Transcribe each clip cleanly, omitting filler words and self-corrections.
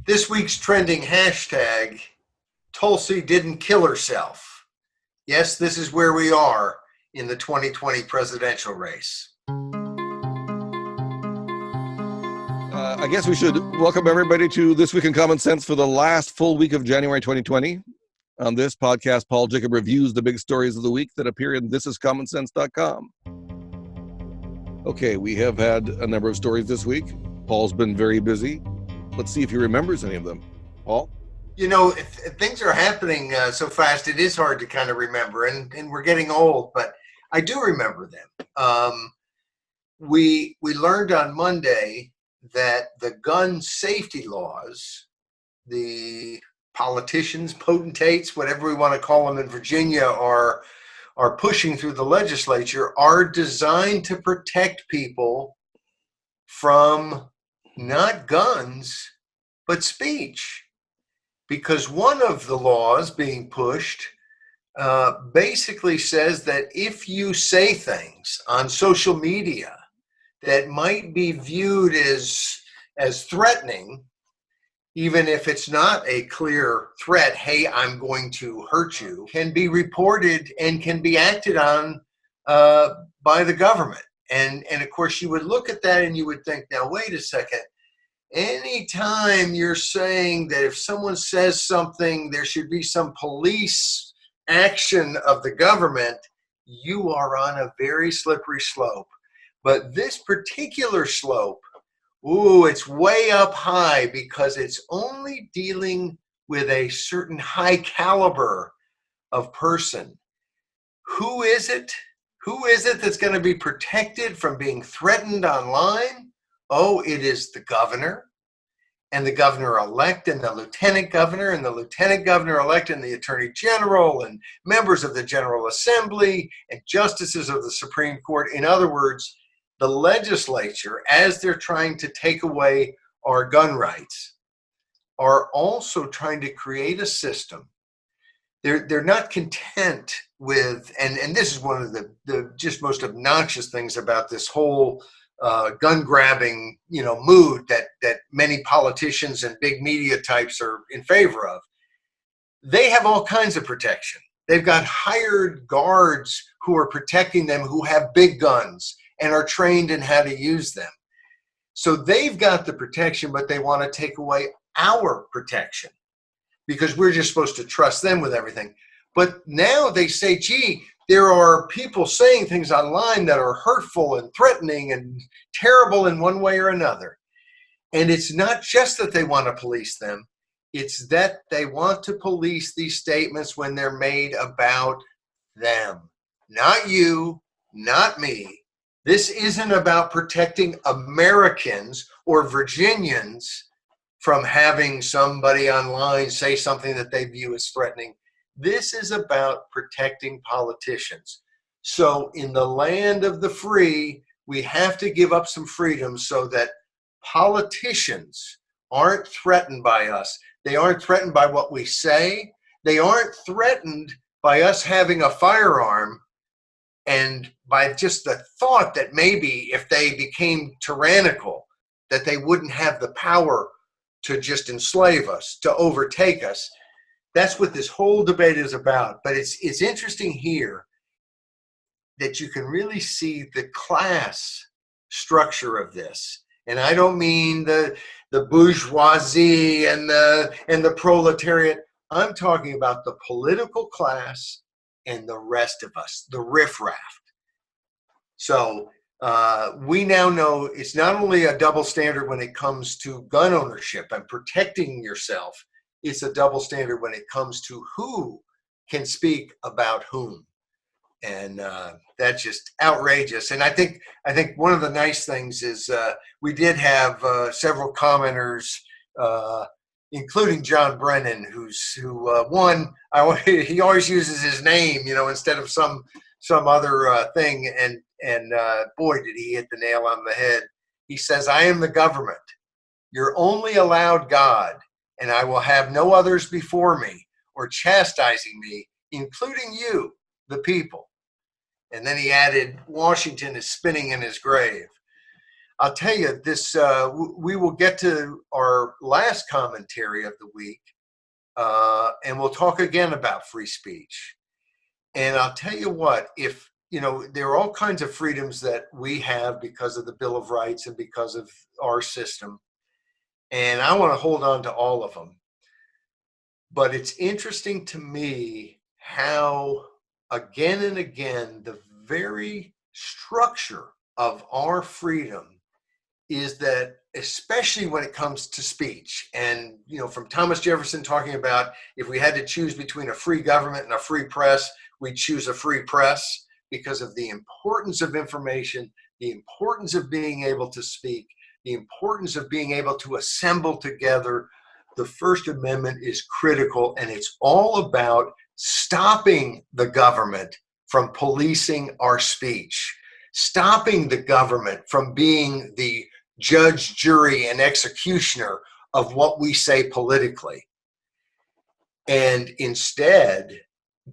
This week's trending hashtag, Tulsi didn't kill herself. Yes, this is where we are in the 2020 presidential race. I guess we should welcome everybody to This Week in Common Sense for the last full week of January 2020. On this podcast, Paul Jacob reviews the big stories of the week that appear in thisiscommonsense.com. Okay, we have had a number of stories this week. Paul's been very busy. Let's see if he remembers any of them. Paul? You know, if things are happening so fast, it is hard to kind of remember, and we're getting old, but I do remember them. We learned on Monday that the gun safety laws, the politicians, potentates, whatever we want to call them in Virginia, are pushing through the legislature, are designed to protect people from not guns, but speech. Because one of the laws being pushed basically says that if you say things on social media that might be viewed as threatening, even if it's not a clear threat, hey, I'm going to hurt you, can be reported and can be acted on by the government. And of course, you would look at that and you would think, now, wait a second. Anytime you're saying that if someone says something, there should be some police action of the government, you are on a very slippery slope. But this particular slope, it's way up high because it's only dealing with a certain high caliber of person. Who is it? Who is it that's going to be protected from being threatened online? Oh, it is the governor and the governor-elect and the lieutenant governor and the lieutenant governor-elect and the attorney general and members of the General Assembly and justices of the Supreme Court. In other words, the legislature, as they're trying to take away our gun rights, are also trying to create a system. They're not content with, and this is one of the just most obnoxious things about this whole gun grabbing, mood that many politicians and big media types are in favor of. They have all kinds of protection. They've got hired guards who are protecting them, who have big guns and are trained in how to use them. So they've got the protection, but they want to take away our protection because we're just supposed to trust them with everything. But now they say, gee, there are people saying things online that are hurtful and threatening and terrible in one way or another. And it's not just that they want to police them. It's that they want to police these statements when they're made about them. Not you, not me. This isn't about protecting Americans or Virginians from having somebody online say something that they view as threatening. This is about protecting politicians. So in the land of the free, we have to give up some freedom so that politicians aren't threatened by us. They aren't threatened by what we say. They aren't threatened by us having a firearm and by just the thought that maybe if they became tyrannical, that they wouldn't have the power to just enslave us, to overtake us. That's what this whole debate is about. But it's interesting here that you can really see the class structure of this. And I don't mean the bourgeoisie and the proletariat. I'm talking about the political class and the rest of us, the riffraff. So we now know it's not only a double standard when it comes to gun ownership and protecting yourself, it's a double standard when it comes to who can speak about whom. And that's just outrageous. And I think one of the nice things is we did have several commenters, including John Brennan, he always uses his name, instead of some other thing. And boy, did he hit the nail on the head. He says, I am the government. You're only allowed God, and I will have no others before me or chastising me, including you, the people. And then he added, Washington is spinning in his grave. I'll tell you this, we will get to our last commentary of the week, and we'll talk again about free speech. And I'll tell you what, if, there are all kinds of freedoms that we have because of the Bill of Rights and because of our system. And I want to hold on to all of them. But it's interesting to me how, again and again, the very structure of our freedom is that, especially when it comes to speech, and from Thomas Jefferson talking about if we had to choose between a free government and a free press, we'd choose a free press because of the importance of information, the importance of being able to speak, the importance of being able to assemble together. The First Amendment is critical, and it's all about stopping the government from policing our speech, stopping the government from being the judge, jury, and executioner of what we say politically, and instead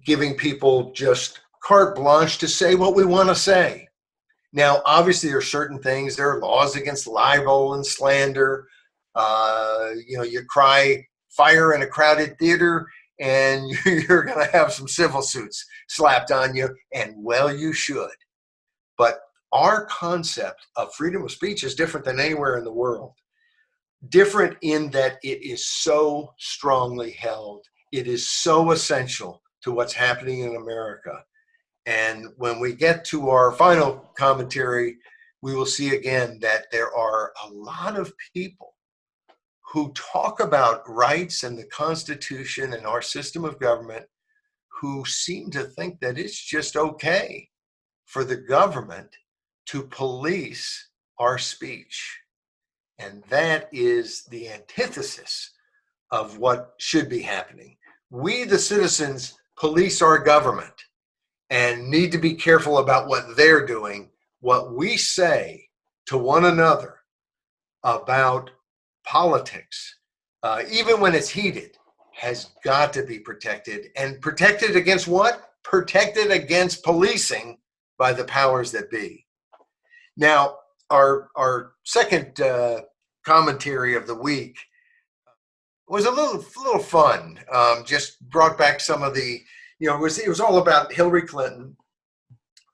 giving people just carte blanche to say what we want to say. Now, obviously, there are certain things. There are laws against libel and slander. You cry fire in a crowded theater, and you're going to have some civil suits slapped on you, and well, you should. But our concept of freedom of speech is different than anywhere in the world. Different in that it is so strongly held. It is so essential to what's happening in America. And when we get to our final commentary, we will see again that there are a lot of people who talk about rights and the Constitution and our system of government who seem to think that it's just okay for the government to police our speech. And that is the antithesis of what should be happening. We, the citizens, police our government and need to be careful about what they're doing. What we say to one another about politics, even when it's heated, has got to be protected. And protected against what? Protected against policing by the powers that be. Now, our second commentary of the week was a little fun. Just brought back some of the, it was all about Hillary Clinton,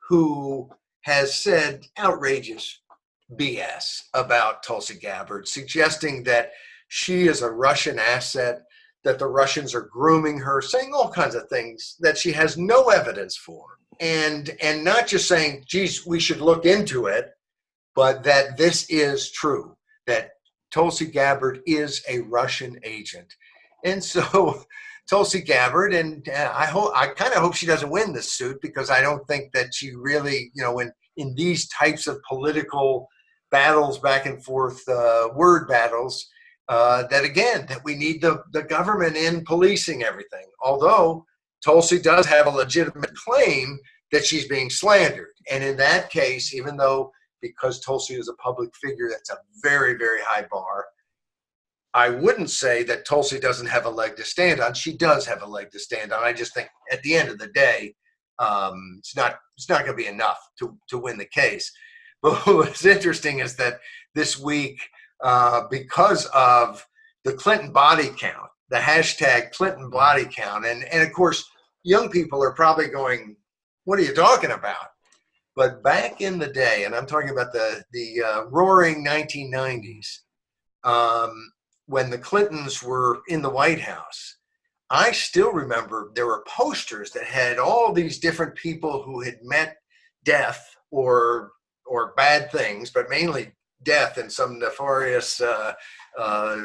who has said outrageous BS about Tulsi Gabbard, suggesting that she is a Russian asset, that the Russians are grooming her, saying all kinds of things that she has no evidence for. And not just saying, geez, we should look into it, but that this is true, that Tulsi Gabbard is a Russian agent. And so Tulsi Gabbard, and I kind of hope she doesn't win this suit, because I don't think that she really, in these types of political battles back and forth, word battles, that we need the government in policing everything. Although Tulsi does have a legitimate claim that she's being slandered. And in that case, even though, because Tulsi is a public figure, that's a very, very high bar, I wouldn't say that Tulsi doesn't have a leg to stand on. She does have a leg to stand on. I just think at the end of the day, it's not going to be enough to win the case. But what's interesting is that this week, because of the Clinton body count, the hashtag Clinton body count, and of course, young people are probably going, what are you talking about? But back in the day, and I'm talking about the roaring 1990s, when the Clintons were in the White House, I still remember there were posters that had all these different people who had met death or bad things, but mainly death in some nefarious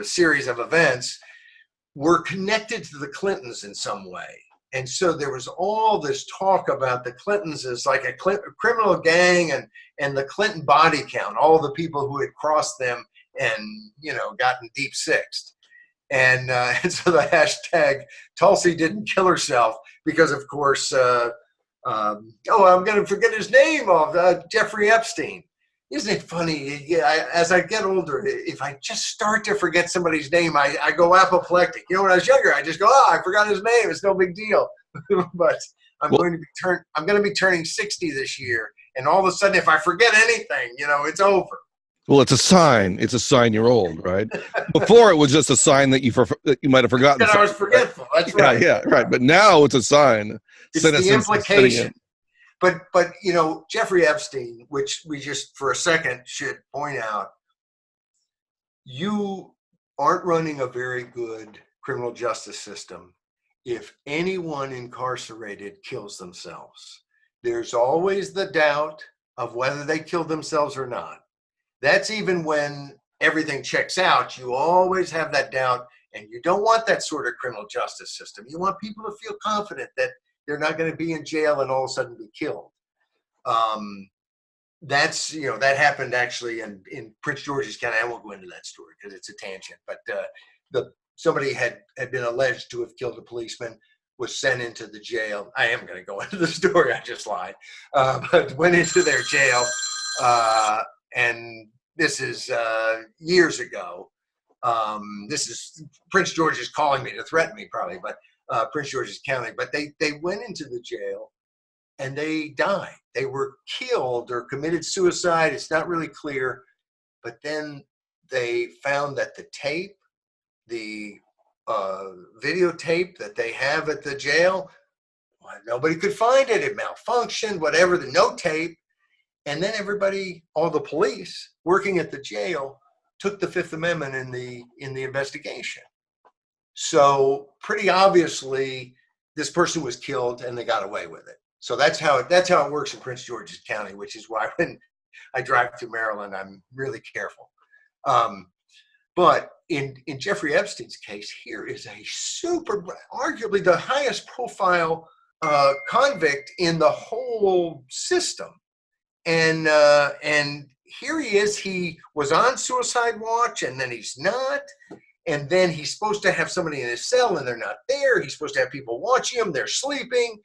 series of events, were connected to the Clintons in some way. And so there was all this talk about the Clintons as like a criminal gang, and the Clinton body count, all the people who had crossed them and, gotten deep sixed. And so the hashtag Tulsi didn't kill herself because, of course, I'm going to forget his name Jeffrey Epstein. Isn't it funny? Yeah, as I get older, if I just start to forget somebody's name, I go apoplectic. When I was younger, I just go, I forgot his name. It's no big deal. But I'm going to be turning 60 this year, and all of a sudden, if I forget anything, it's over. Well, it's a sign. It's a sign you're old, right? Before it was just a sign that you might have forgotten That I was something, right? forgetful. That's Yeah, right. yeah, right. But now it's a sign. It's the Senescence is setting in. implication. But Jeffrey Epstein, which we just for a second should point out, you aren't running a very good criminal justice system if anyone incarcerated kills themselves. There's always the doubt of whether they killed themselves or not. That's even when everything checks out, you always have that doubt, and you don't want that sort of criminal justice system. You want people to feel confident that they're not going to be in jail and all of a sudden be killed. That happened actually in Prince George's County. I won't go into that story because it's a tangent, but somebody had been alleged to have killed a policeman, was sent into the jail. I am going to go into the story. I just lied, but went into their jail. And this is years ago. This is Prince George's calling me to threaten me probably, but Prince George's County, but they went into the jail and they died. They were killed or committed suicide. It's not really clear. But then they found that the videotape that they have at the jail, well, nobody could find it. It malfunctioned, whatever, no tape. And then all the police working at the jail took the Fifth Amendment in the investigation. So pretty obviously, this person was killed and they got away with it. So that's how it works in Prince George's County, which is why when I drive through Maryland, I'm really careful. But in Jeffrey Epstein's case, here is arguably the highest profile convict in the whole system. And here he is. He was on suicide watch, and then he's not. And then he's supposed to have somebody in his cell, and they're not there. He's supposed to have people watching him. They're sleeping.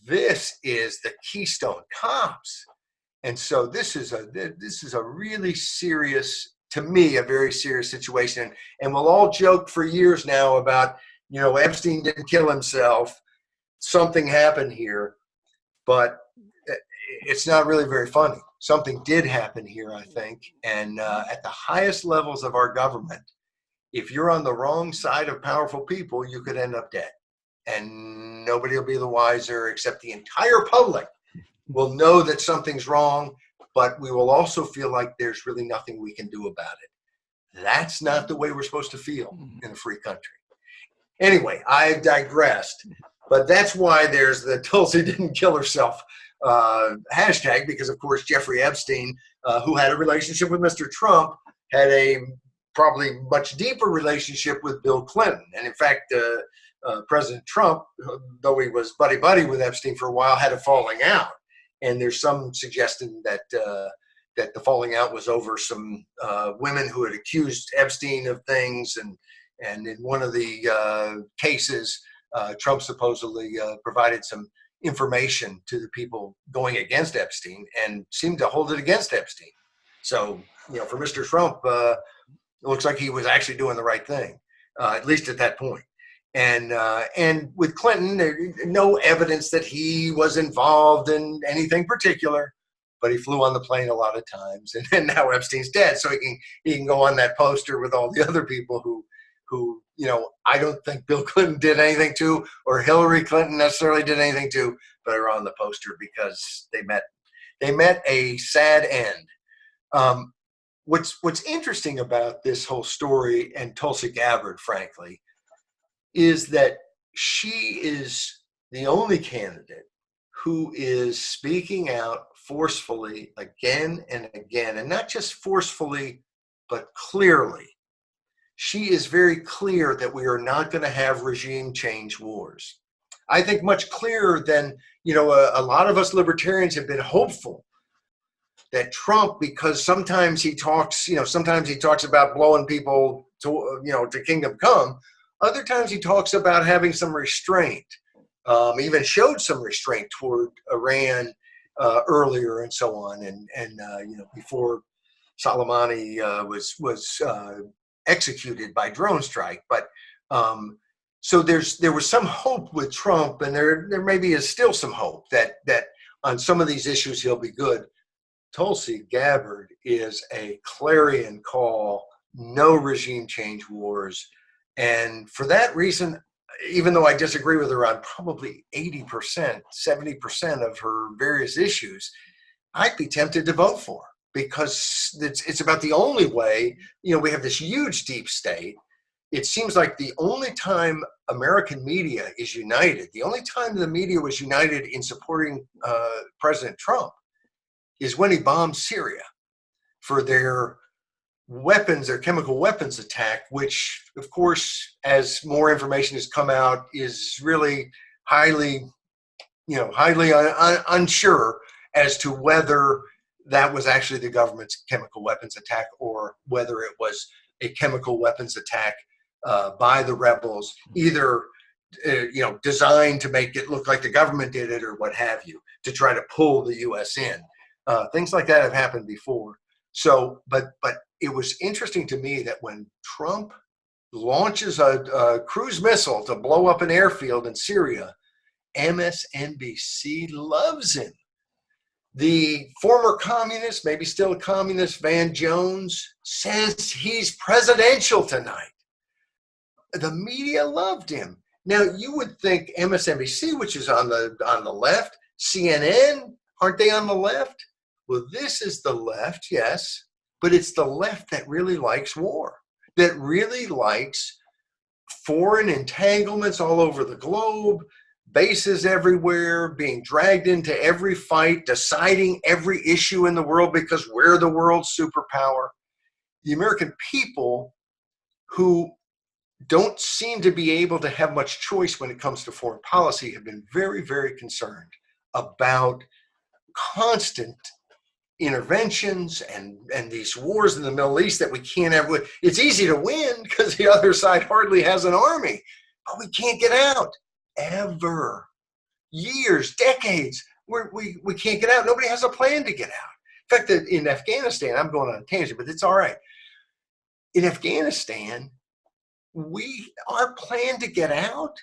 This is the Keystone Cops. And so this is a really serious, to me, a very serious situation. And we'll all joke for years now about, Epstein didn't kill himself. Something happened here, but it's not really very funny. Something did happen here, I think. And at the highest levels of our government, if you're on the wrong side of powerful people, you could end up dead. And nobody will be the wiser, except the entire public will know that something's wrong, but we will also feel like there's really nothing we can do about it. That's not the way we're supposed to feel in a free country. Anyway, I digressed, but that's why there's the Tulsi didn't kill herself hashtag, because of course Jeffrey Epstein, who had a relationship with Mr. Trump, had a probably much deeper relationship with Bill Clinton. And in fact, President Trump, though he was buddy-buddy with Epstein for a while, had a falling out. And there's some suggestion that the falling out was over some women who had accused Epstein of things. And in one of the cases, Trump supposedly provided some information to the people going against Epstein and seemed to hold it against Epstein. So, for Mr. Trump, it looks like he was actually doing the right thing, at least at that point. And with Clinton, there's no evidence that he was involved in anything particular, but he flew on the plane a lot of times. And now Epstein's dead, so he can go on that poster with all the other people who I don't think Bill Clinton did anything to, or Hillary Clinton necessarily did anything to, but are on the poster because they met a sad end. What's interesting about this whole story and Tulsi Gabbard, frankly, is that she is the only candidate who is speaking out forcefully again and again, and not just forcefully, but clearly. She is very clear that we are not going to have regime change wars. I think much clearer than, a lot of us libertarians have been hopeful that Trump, because sometimes he talks about blowing people to kingdom come. Other times he talks about having some restraint, even showed some restraint toward Iran earlier and so on. And before Soleimani was executed by drone strike. But so there was some hope with Trump, and there maybe is still some hope that on some of these issues he'll be good. Tulsi Gabbard is a clarion call, no regime change wars. And for that reason, even though I disagree with her on probably 80%, 70% of her various issues, I'd be tempted to vote for her because it's about the only way. We have this huge deep state. It seems like the only time American media is united, the only time the media was united in supporting President Trump is when he bombed Syria for their weapons, their chemical weapons attack, which, of course, as more information has come out, is really highly unsure as to whether that was actually the government's chemical weapons attack or whether it was a chemical weapons attack by the rebels, either designed to make it look like the government did it or what have you, to try to pull the U.S. in. Things like that have happened before. So, but it was interesting to me that when Trump launches a cruise missile to blow up an airfield in Syria, MSNBC loves him. The former communist, maybe still a communist, Van Jones, says he's presidential tonight. The media loved him. Now, you would think MSNBC, which is on the left, CNN, aren't they on the left? Well, this is the left, yes, but it's the left that really likes war, that really likes foreign entanglements all over the globe, bases everywhere, being dragged into every fight, deciding every issue in the world because we're the world's superpower. The American people, who don't seem to be able to have much choice when it comes to foreign policy, have been very, very concerned about constant interventions and these wars in the Middle East that we can't have. It's easy to win because the other side hardly has an army, but we can't get out ever. Years, decades, we can't get out. Nobody has a plan to get out. In fact, in Afghanistan, I'm going on a tangent, but it's all right. In Afghanistan, our plan to get out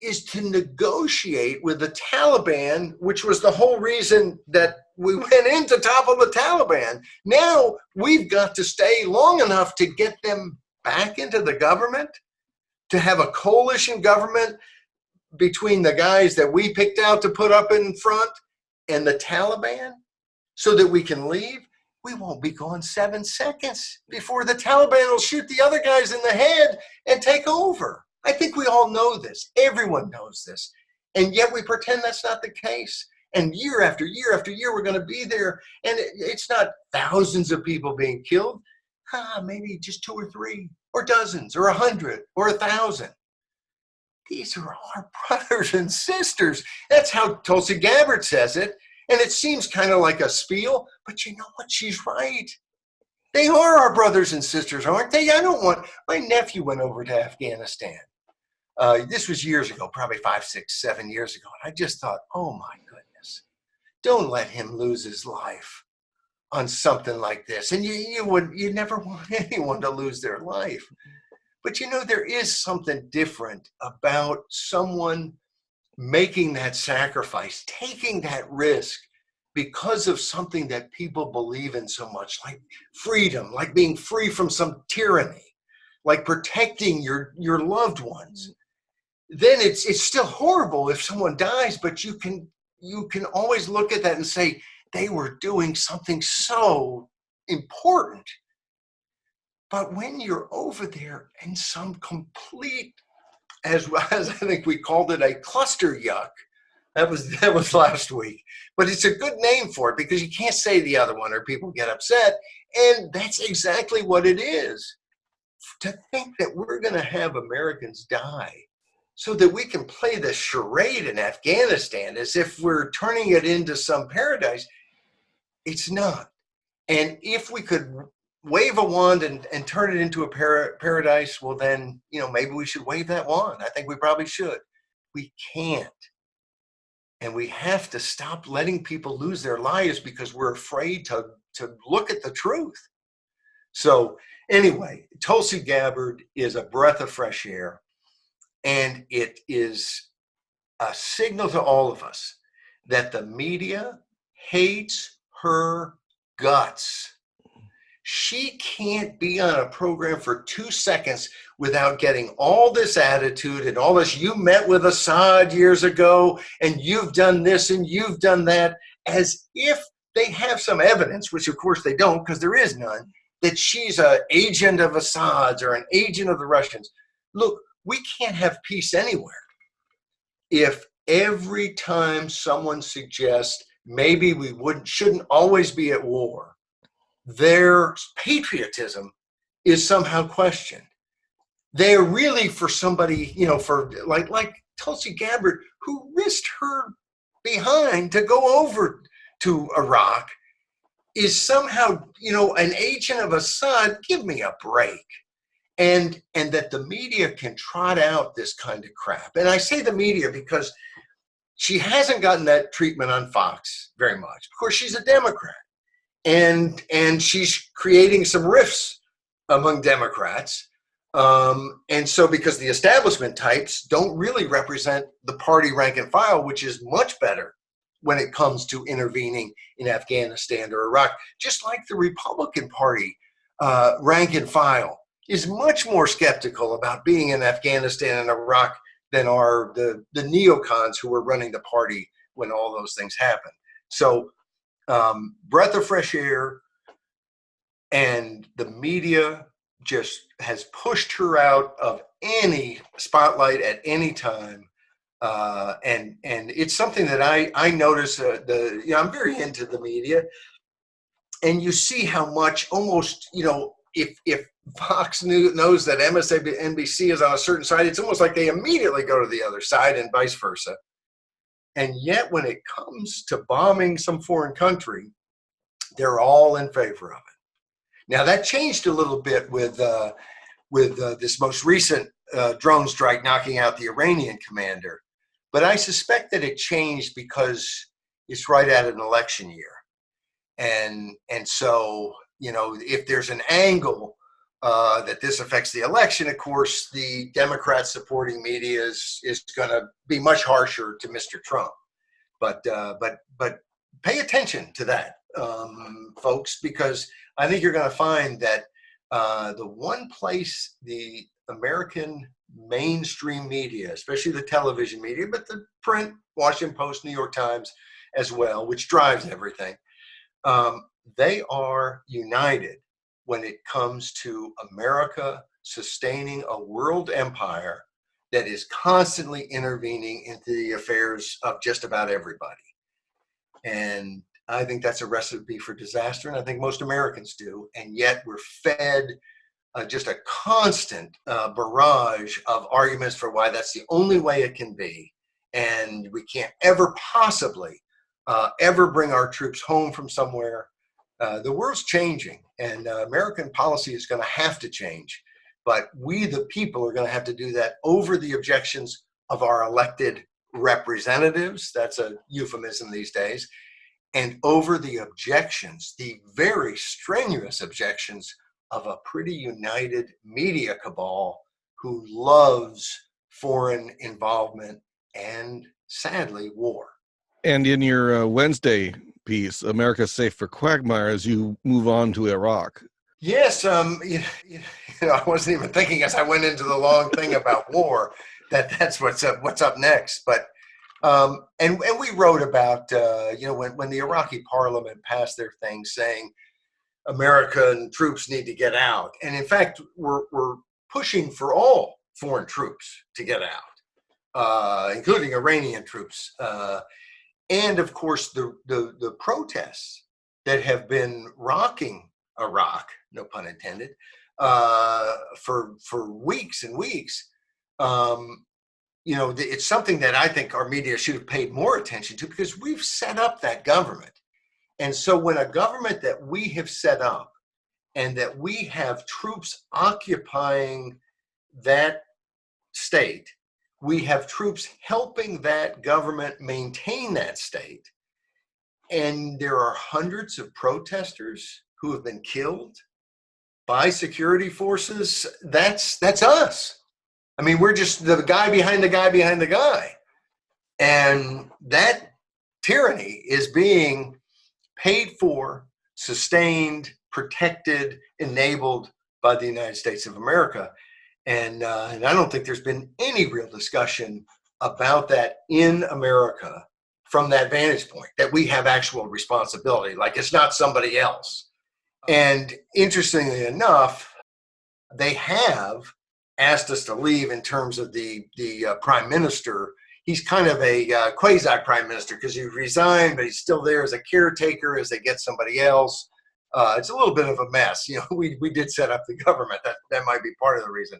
is to negotiate with the Taliban, which was the whole reason that we went in to topple the Taliban. Now we've got to stay long enough to get them back into the government, to have a coalition government between the guys that we picked out to put up in front and the Taliban so that we can leave. We won't be gone 7 seconds before the Taliban will shoot the other guys in the head and take over. I think we all know this. Everyone knows this. And yet we pretend that's not the case. And year after year after year, we're going to be there. And it's not thousands of people being killed. Maybe just 2 or 3 or dozens or 100 or 1,000. These are our brothers and sisters. That's how Tulsi Gabbard says it. And it seems kind of like a spiel, but you know what? She's right. They are our brothers and sisters, aren't they? My nephew went over to Afghanistan. This was years ago, probably 5, 6, 7 years ago. And I just thought, oh my goodness, don't let him lose his life on something like this. And you never want anyone to lose their life. But there is something different about someone making that sacrifice, taking that risk because of something that people believe in so much, like freedom, like being free from some tyranny, like protecting your loved ones. Then it's still horrible if someone dies, but you can always look at that and say they were doing something so important. But when you're over there in some complete, as I think we called it, a cluster yuck, that was last week. But it's a good name for it because you can't say the other one or people get upset. And that's exactly what it is. To think that we're going to have Americans die so that we can play the charade in Afghanistan as if we're turning it into some paradise, it's not. And if we could wave a wand and turn it into a paradise, well then, maybe we should wave that wand. I think we probably should. We can't. And we have to stop letting people lose their lives because we're afraid to look at the truth. So anyway, Tulsi Gabbard is a breath of fresh air. And it is a signal to all of us that the media hates her guts. She can't be on a program for 2 seconds without getting all this attitude and all this, you met with Assad years ago and you've done this and you've done that, as if they have some evidence, which of course they don't because there is none, that she's an agent of Assad's or an agent of the Russians. Look, we can't have peace anywhere if every time someone suggests maybe we shouldn't always be at war, their patriotism is somehow questioned. They're really for somebody, for like Tulsi Gabbard, who risked her behind to go over to Iraq, is somehow, an agent of Assad. Give me a break. And that the media can trot out this kind of crap. And I say the media because she hasn't gotten that treatment on Fox very much. Of course, she's a Democrat. And she's creating some rifts among Democrats. And so because the establishment types don't really represent the party rank and file, which is much better when it comes to intervening in Afghanistan or Iraq, just like the Republican Party rank and file is much more skeptical about being in Afghanistan and Iraq than are the neocons who were running the party when all those things happened. So breath of fresh air, and the media just has pushed her out of any spotlight at any time. And it's something that I notice. I'm very into the media, and you see how much almost, if Fox knows that MSNBC is on a certain side, it's almost like they immediately go to the other side and vice versa. And yet when it comes to bombing some foreign country, they're all in favor of it. Now that changed a little bit with this most recent drone strike knocking out the Iranian commander. But I suspect that it changed because it's right at an election year. And so, if there's an angle that this affects the election, of course, the Democrat supporting media is going to be much harsher to Mr. Trump. But pay attention to that, folks, because I think you're going to find that the one place the American mainstream media, especially the television media, but the print, Washington Post, New York Times as well, which drives everything, they are united when it comes to America sustaining a world empire that is constantly intervening into the affairs of just about everybody. And I think that's a recipe for disaster, and I think most Americans do. And yet we're fed just a constant barrage of arguments for why that's the only way it can be. And we can't ever possibly ever bring our troops home from somewhere. The world's changing, and American policy is going to have to change. But we, the people, are going to have to do that over the objections of our elected representatives. That's a euphemism these days. And over the objections, the very strenuous objections of a pretty united media cabal who loves foreign involvement and, sadly, war. And in your Wednesday piece, America's Safe for Quagmire, as you move on to Iraq. Yes, I wasn't even thinking as I went into the long thing about war that's what's up next. But and we wrote about when the Iraqi parliament passed their thing saying American troops need to get out, and in fact we're pushing for all foreign troops to get out, including Iranian troops, and of course the protests that have been rocking Iraq, no pun intended, for weeks and weeks. It's something that I think our media should have paid more attention to, because we've set up that government. And so when a government that we have set up and that we have troops occupying that state, we have troops helping that government maintain that state, and there are hundreds of protesters who have been killed by security forces, that's us. I mean, we're just the guy behind the guy behind the guy. And that tyranny is being paid for, sustained, protected, enabled by the United States of America. And I don't think there's been any real discussion about that in America from that vantage point, that we have actual responsibility, like it's not somebody else. And interestingly enough, they have asked us to leave in terms of the prime minister. He's kind of a quasi prime minister because he resigned, but he's still there as a caretaker as they get somebody else. It's a little bit of a mess. You know, we did set up the government. That might be part of the reason.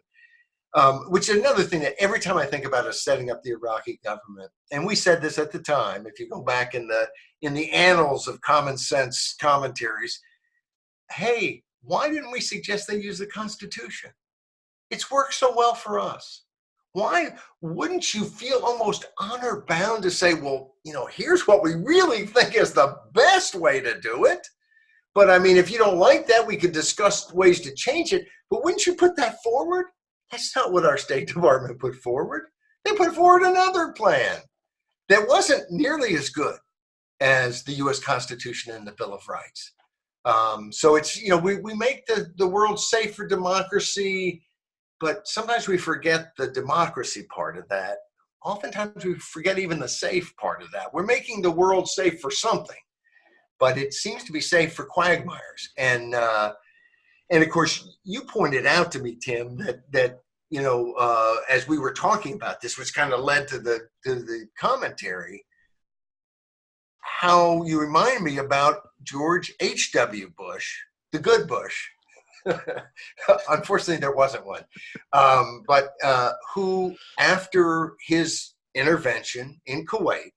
Which is another thing that every time I think about us setting up the Iraqi government, and we said this at the time, if you go back in the annals of common sense commentaries, hey, why didn't we suggest they use the Constitution? It's worked so well for us. Why wouldn't you feel almost honor bound to say, well, you know, here's what we really think is the best way to do it. But I mean, if you don't like that, we could discuss ways to change it. But wouldn't you put that forward? That's not what our State Department put forward. They put forward another plan that wasn't nearly as good as the U.S. Constitution and the Bill of Rights. So it's, you know, we make the world safe for democracy, but sometimes we forget the democracy part of that. Oftentimes we forget even the safe part of that. We're making the world safe for something, but it seems to be safe for quagmires. And of course, you pointed out to me, Tim, that you know, as we were talking about this, which kind of led to the commentary, how you remind me about George H.W. Bush, the good Bush. Unfortunately, there wasn't one. But who, after his intervention in Kuwait,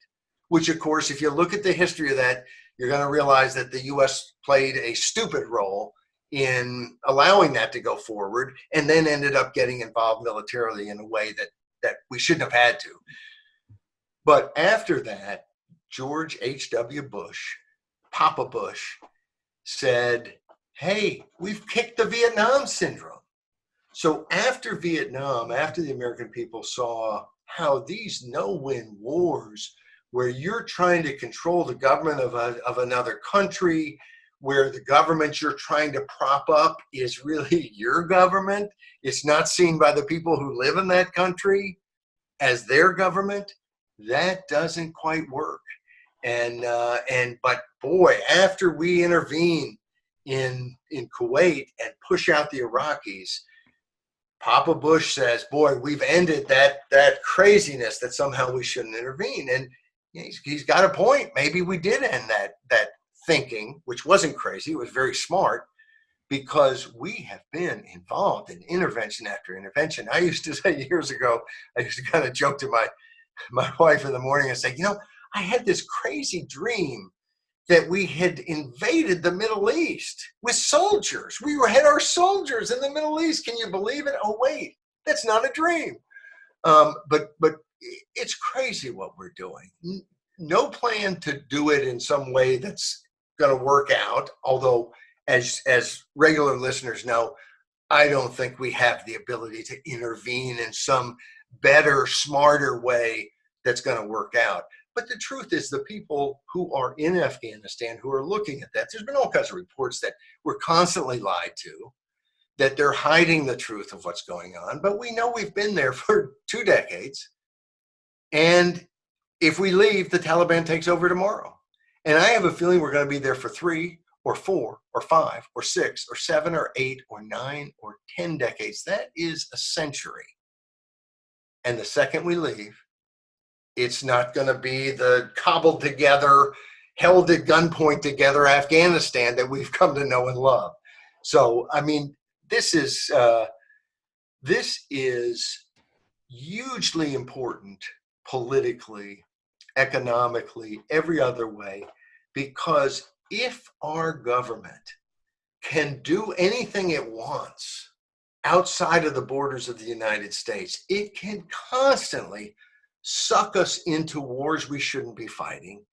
which, of course, if you look at the history of that, you're going to realize that the U.S. played a stupid role in allowing that to go forward, and then ended up getting involved militarily in a way that we shouldn't have had to. But after that, George H.W. Bush, Papa Bush, said, hey, we've kicked the Vietnam syndrome. So after Vietnam, after the American people saw how these no-win wars, where you're trying to control the government of another country, where the government you're trying to prop up is really your government, it's not seen by the people who live in that country as their government, that doesn't quite work. But boy, after we intervene in Kuwait and push out the Iraqis, Papa Bush says, boy, we've ended that craziness that somehow we shouldn't intervene. And he's got a point. Maybe we did end that thinking, which wasn't crazy, it was very smart, because we have been involved in intervention after intervention. I used to say years ago, I used to kind of joke to my wife in the morning and say, you know, I had this crazy dream that we had invaded the Middle East with soldiers. We had our soldiers in the Middle East. Can you believe it? Oh, wait, that's not a dream. But it's crazy what we're doing. No plan to do it in some way that's going to work out. Although, as regular listeners know, I don't think we have the ability to intervene in some better, smarter way that's going to work out. But the truth is, the people who are in Afghanistan who are looking at that, there's been all kinds of reports that we're constantly lied to, that they're hiding the truth of what's going on. But we know we've been there for 2 decades. And if we leave, the Taliban takes over tomorrow. And I have a feeling we're going to be there for 3 or 4 or 5 or 6 or 7 or 8 or 9 or 10 decades. That is a century. And the second we leave, it's not going to be the cobbled together, held at gunpoint together Afghanistan that we've come to know and love. So, I mean, this is hugely important politically, economically, every other way, because if our government can do anything it wants outside of the borders of the United States, it can constantly suck us into wars we shouldn't be fighting.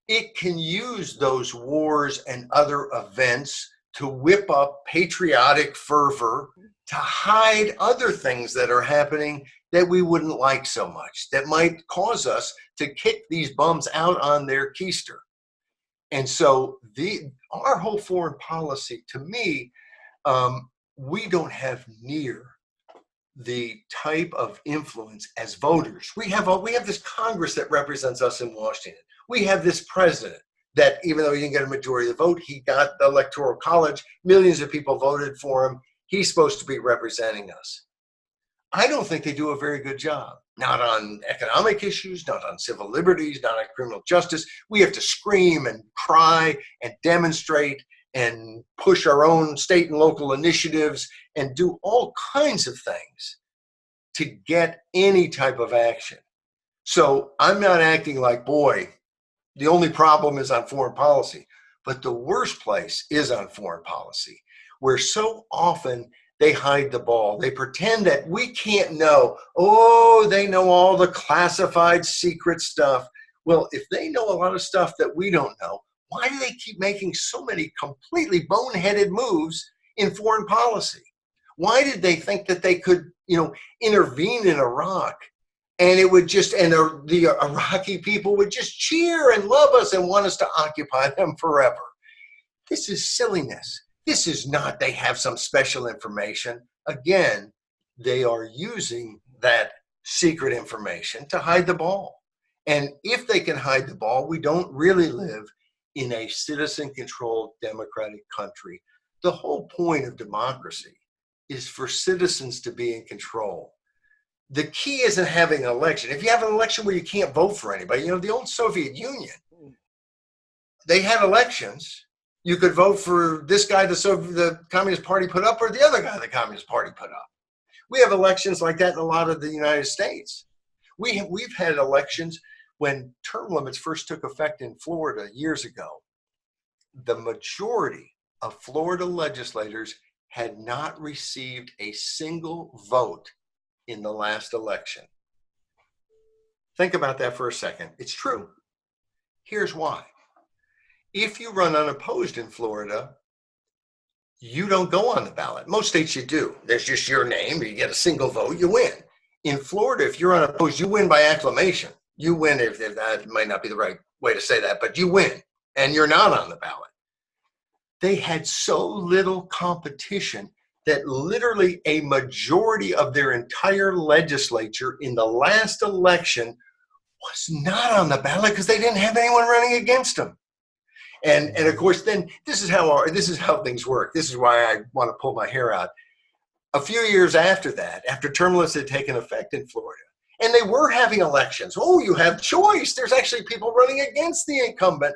It can use those wars and other events to whip up patriotic fervor, to hide other things that are happening that we wouldn't like so much, that might cause us to kick these bums out on their keister. And so our whole foreign policy, to me, we don't have near the type of influence as voters. We have this Congress that represents us in Washington. We have this president that, even though he didn't get a majority of the vote, he got the Electoral College. Millions of people voted for him. He's supposed to be representing us. I don't think they do a very good job. Not on economic issues, not on civil liberties, not on criminal justice. We have to scream and cry and demonstrate and push our own state and local initiatives and do all kinds of things to get any type of action. So I'm not acting like, boy, the only problem is on foreign policy. But the worst place is on foreign policy, where so often they hide the ball. They pretend that we can't know. Oh, they know all the classified secret stuff. Well, if they know a lot of stuff that we don't know, why do they keep making so many completely boneheaded moves in foreign policy? Why did they think that they could, intervene in Iraq and it would just, and the Iraqi people would just cheer and love us and want us to occupy them forever? This is silliness. This is not, they have some special information. Again, they are using that secret information to hide the ball. And if they can hide the ball, we don't really live in a citizen-controlled democratic country. The whole point of democracy is for citizens to be in control. The key isn't having an election. If you have an election where you can't vote for anybody, the old Soviet Union, they had elections. You could vote for this guy the Communist Party put up or the other guy the Communist Party put up. We have elections like that in a lot of the United States. We've had elections when term limits first took effect in Florida years ago. The majority of Florida legislators had not received a single vote in the last election. Think about that for a second. It's true. Here's why. If you run unopposed in Florida, you don't go on the ballot. Most states you do. There's just your name. You get a single vote, you win. In Florida, if you're unopposed, you win by acclamation. You win, if that might not be the right way to say that, but you win, and you're not on the ballot. They had so little competition that literally a majority of their entire legislature in the last election was not on the ballot because they didn't have anyone running against them. And of course, then this is how things work. This is why I want to pull my hair out. A few years after that, after term limits had taken effect in Florida, and they were having elections. Oh, you have choice. There's actually people running against the incumbent.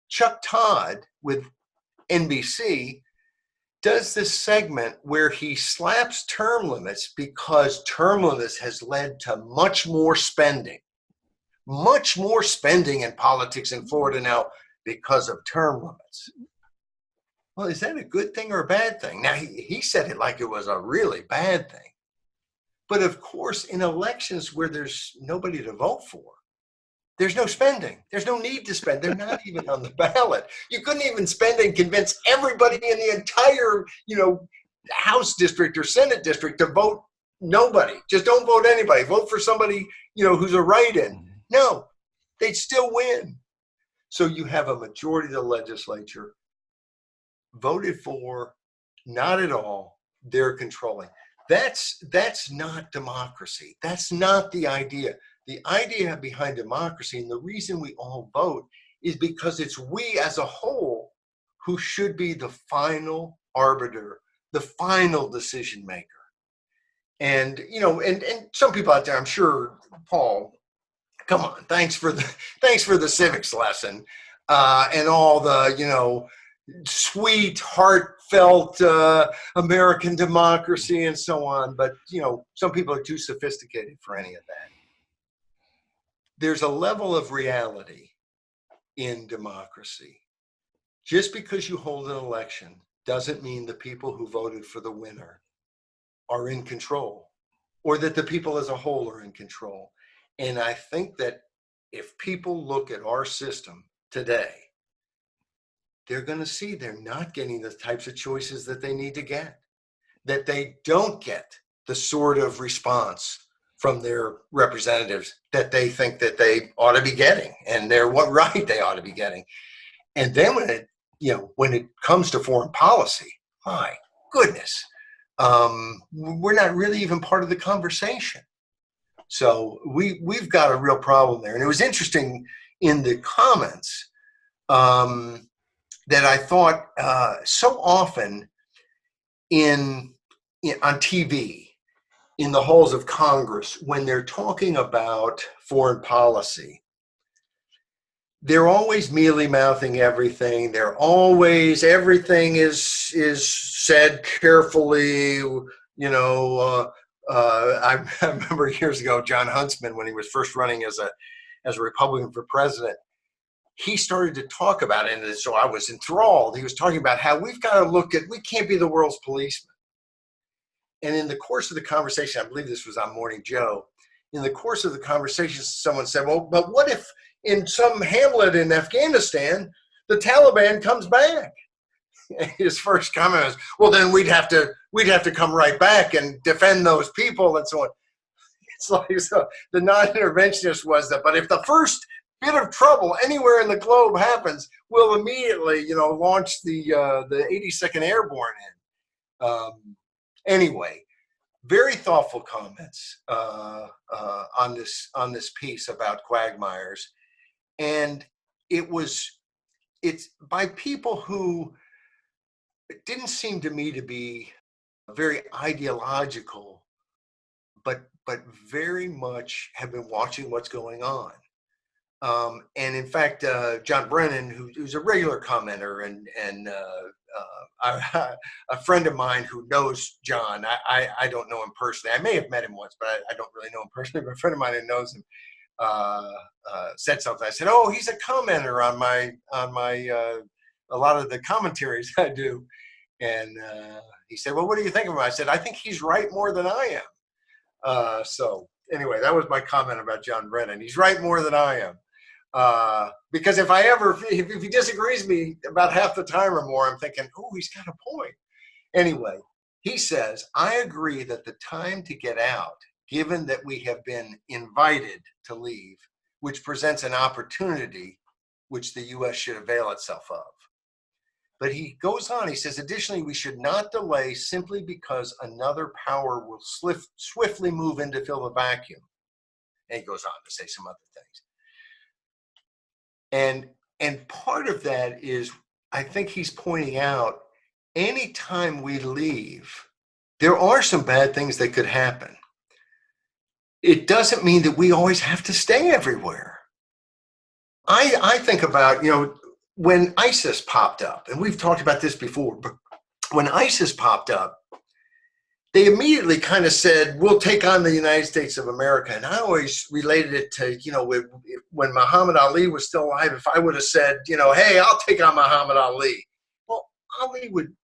Chuck Todd with NBC does this segment where he slaps term limits because term limits has led to much more spending in politics in Florida now because of term limits. Well, is that a good thing or a bad thing? Now, he said it like it was a really bad thing. But of course, in elections where there's nobody to vote for, there's no spending. There's no need to spend. They're not even on the ballot. You couldn't even spend and convince everybody in the entire, House district or Senate district to vote nobody. Just don't vote anybody. Vote for somebody, who's a write-in. No, they'd still win. So you have a majority of the legislature voted for, not at all, they're controlling. That's not democracy. That's not the idea. The idea behind democracy and the reason we all vote is because it's we as a whole who should be the final arbiter, the final decision maker. And, and some people out there, I'm sure, Paul, come on, thanks for the civics lesson and all the, sweet, heartfelt American democracy and so on. But, some people are too sophisticated for any of that. There's a level of reality in democracy. Just because you hold an election doesn't mean the people who voted for the winner are in control or that the people as a whole are in control. And I think that if people look at our system today, they're going to see they're not getting the types of choices that they need to get, that they don't get the sort of response from their representatives that they think that they ought to be getting and what right they ought to be getting. And then when it comes to foreign policy, my goodness, we're not really even part of the conversation. So we've got a real problem there. And it was interesting in the comments that I thought so often on TV, in the halls of Congress, when they're talking about foreign policy, they're always mealy-mouthing everything. Everything is said carefully. I remember years ago, John Huntsman, when he was first running as a Republican for president, he started to talk about it, and so I was enthralled. He was talking about how we can't be the world's policeman. And in the course of the conversation, I believe this was on Morning Joe, in the course of the conversation, someone said, well, but what if in some hamlet in Afghanistan, the Taliban comes back? And his first comment was, well, then we'd have to come right back and defend those people and so on. It's like, so the non-interventionist was that, but if the first bit of trouble anywhere in the globe happens, we'll immediately, launch the 82nd Airborne in. Anyway, very thoughtful comments on this piece about quagmires, and it's by people who didn't seem to me to be very ideological, but very much have been watching what's going on. And in fact, John Brennan, who's a regular commenter and a friend of mine who knows John, I don't know him personally. I may have met him once, but I don't really know him personally. But a friend of mine who knows him said something. I said, "Oh, he's a commenter on my a lot of the commentaries I do." And he said, "Well, what do you think of him?" I said, "I think he's right more than I am." So anyway, that was my comment about John Brennan. He's right more than I am. Because if he disagrees with me about half the time or more, I'm thinking, oh, he's got a point. Anyway, he says, I agree that the time to get out, given that we have been invited to leave, which presents an opportunity which the U.S. should avail itself of. But he goes on, he says, additionally, we should not delay simply because another power will swiftly move in to fill the vacuum. And he goes on to say some other things. And part of that is, I think he's pointing out, anytime we leave, there are some bad things that could happen. It doesn't mean that we always have to stay everywhere. I think about, when ISIS popped up, and we've talked about this before, but when ISIS popped up, they immediately kind of said, we'll take on the United States of America. And I always related it to, when Muhammad Ali was still alive, if I would have said, hey, I'll take on Muhammad Ali. Well, Ali would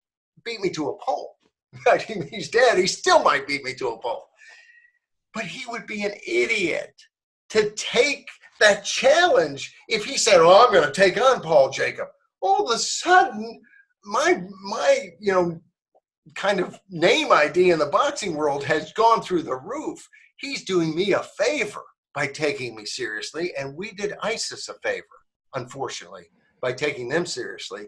beat me to a pulp. In fact, he's dead. He still might beat me to a pulp. But he would be an idiot to take that challenge if he said, oh, I'm going to take on Paul Jacob. All of a sudden, my kind of name ID in the boxing world has gone through the roof. He's doing me a favor by taking me seriously, and we did ISIS a favor, unfortunately, by taking them seriously.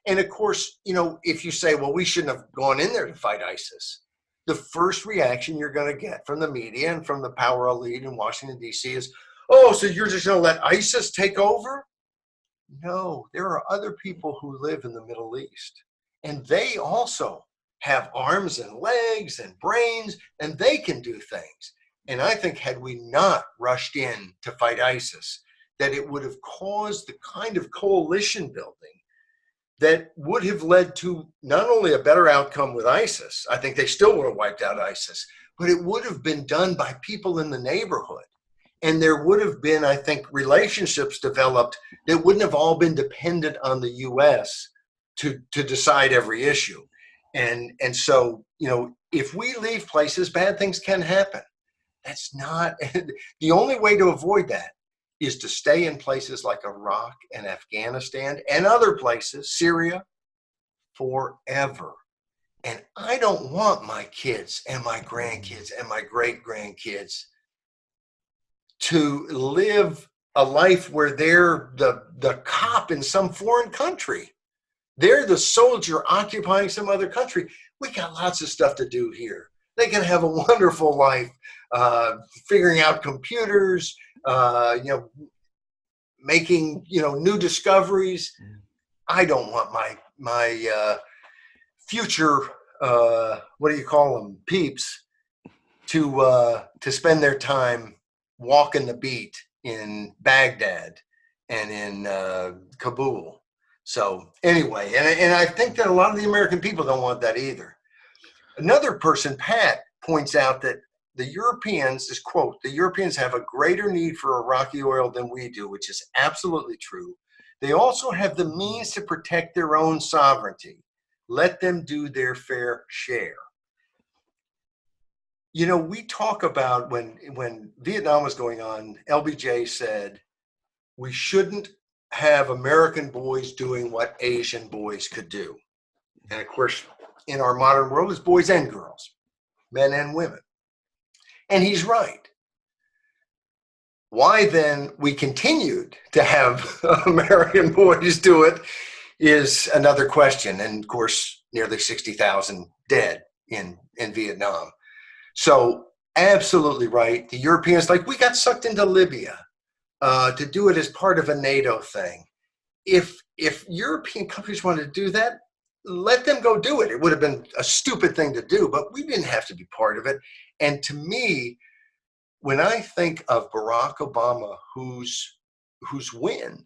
And of course, if you say, well, we shouldn't have gone in there to fight ISIS, the first reaction you're going to get from the media and from the power elite in Washington, D.C. is, oh, so you're just going to let ISIS take over? No, there are other people who live in the Middle East, and they also have arms and legs and brains, and they can do things. And I think had we not rushed in to fight ISIS, that it would have caused the kind of coalition building that would have led to not only a better outcome with ISIS, I think they still would have wiped out ISIS, but it would have been done by people in the neighborhood. And there would have been, I think, relationships developed that wouldn't have all been dependent on the U.S. to decide every issue. And so, if we leave places, bad things can happen. That's not, the only way to avoid that is to stay in places like Iraq and Afghanistan and other places, Syria, forever. And I don't want my kids and my grandkids and my great-grandkids to live a life where they're the cop in some foreign country. They're the soldier occupying some other country. We got lots of stuff to do here. They can have a wonderful life, figuring out computers, making new discoveries. I don't want my future what do you call them, peeps, to spend their time walking the beat in Baghdad and in Kabul. So anyway, and I think that a lot of the American people don't want that either. Another person, Pat, points out that the Europeans, this quote, the Europeans have a greater need for Iraqi oil than we do, which is absolutely true. They also have the means to protect their own sovereignty. Let them do their fair share. We talk about when Vietnam was going on, LBJ said, we shouldn't have American boys doing what Asian boys could do. And of course, in our modern world, it's boys and girls, men and women. And he's right. Why then we continued to have American boys do it is another question. And of course, nearly 60,000 dead in Vietnam. So absolutely right. The Europeans, we got sucked into Libya to do it as part of a NATO thing. If European countries wanted to do that, let them go do it. It would have been a stupid thing to do, but we didn't have to be part of it. And to me, when I think of Barack Obama, whose win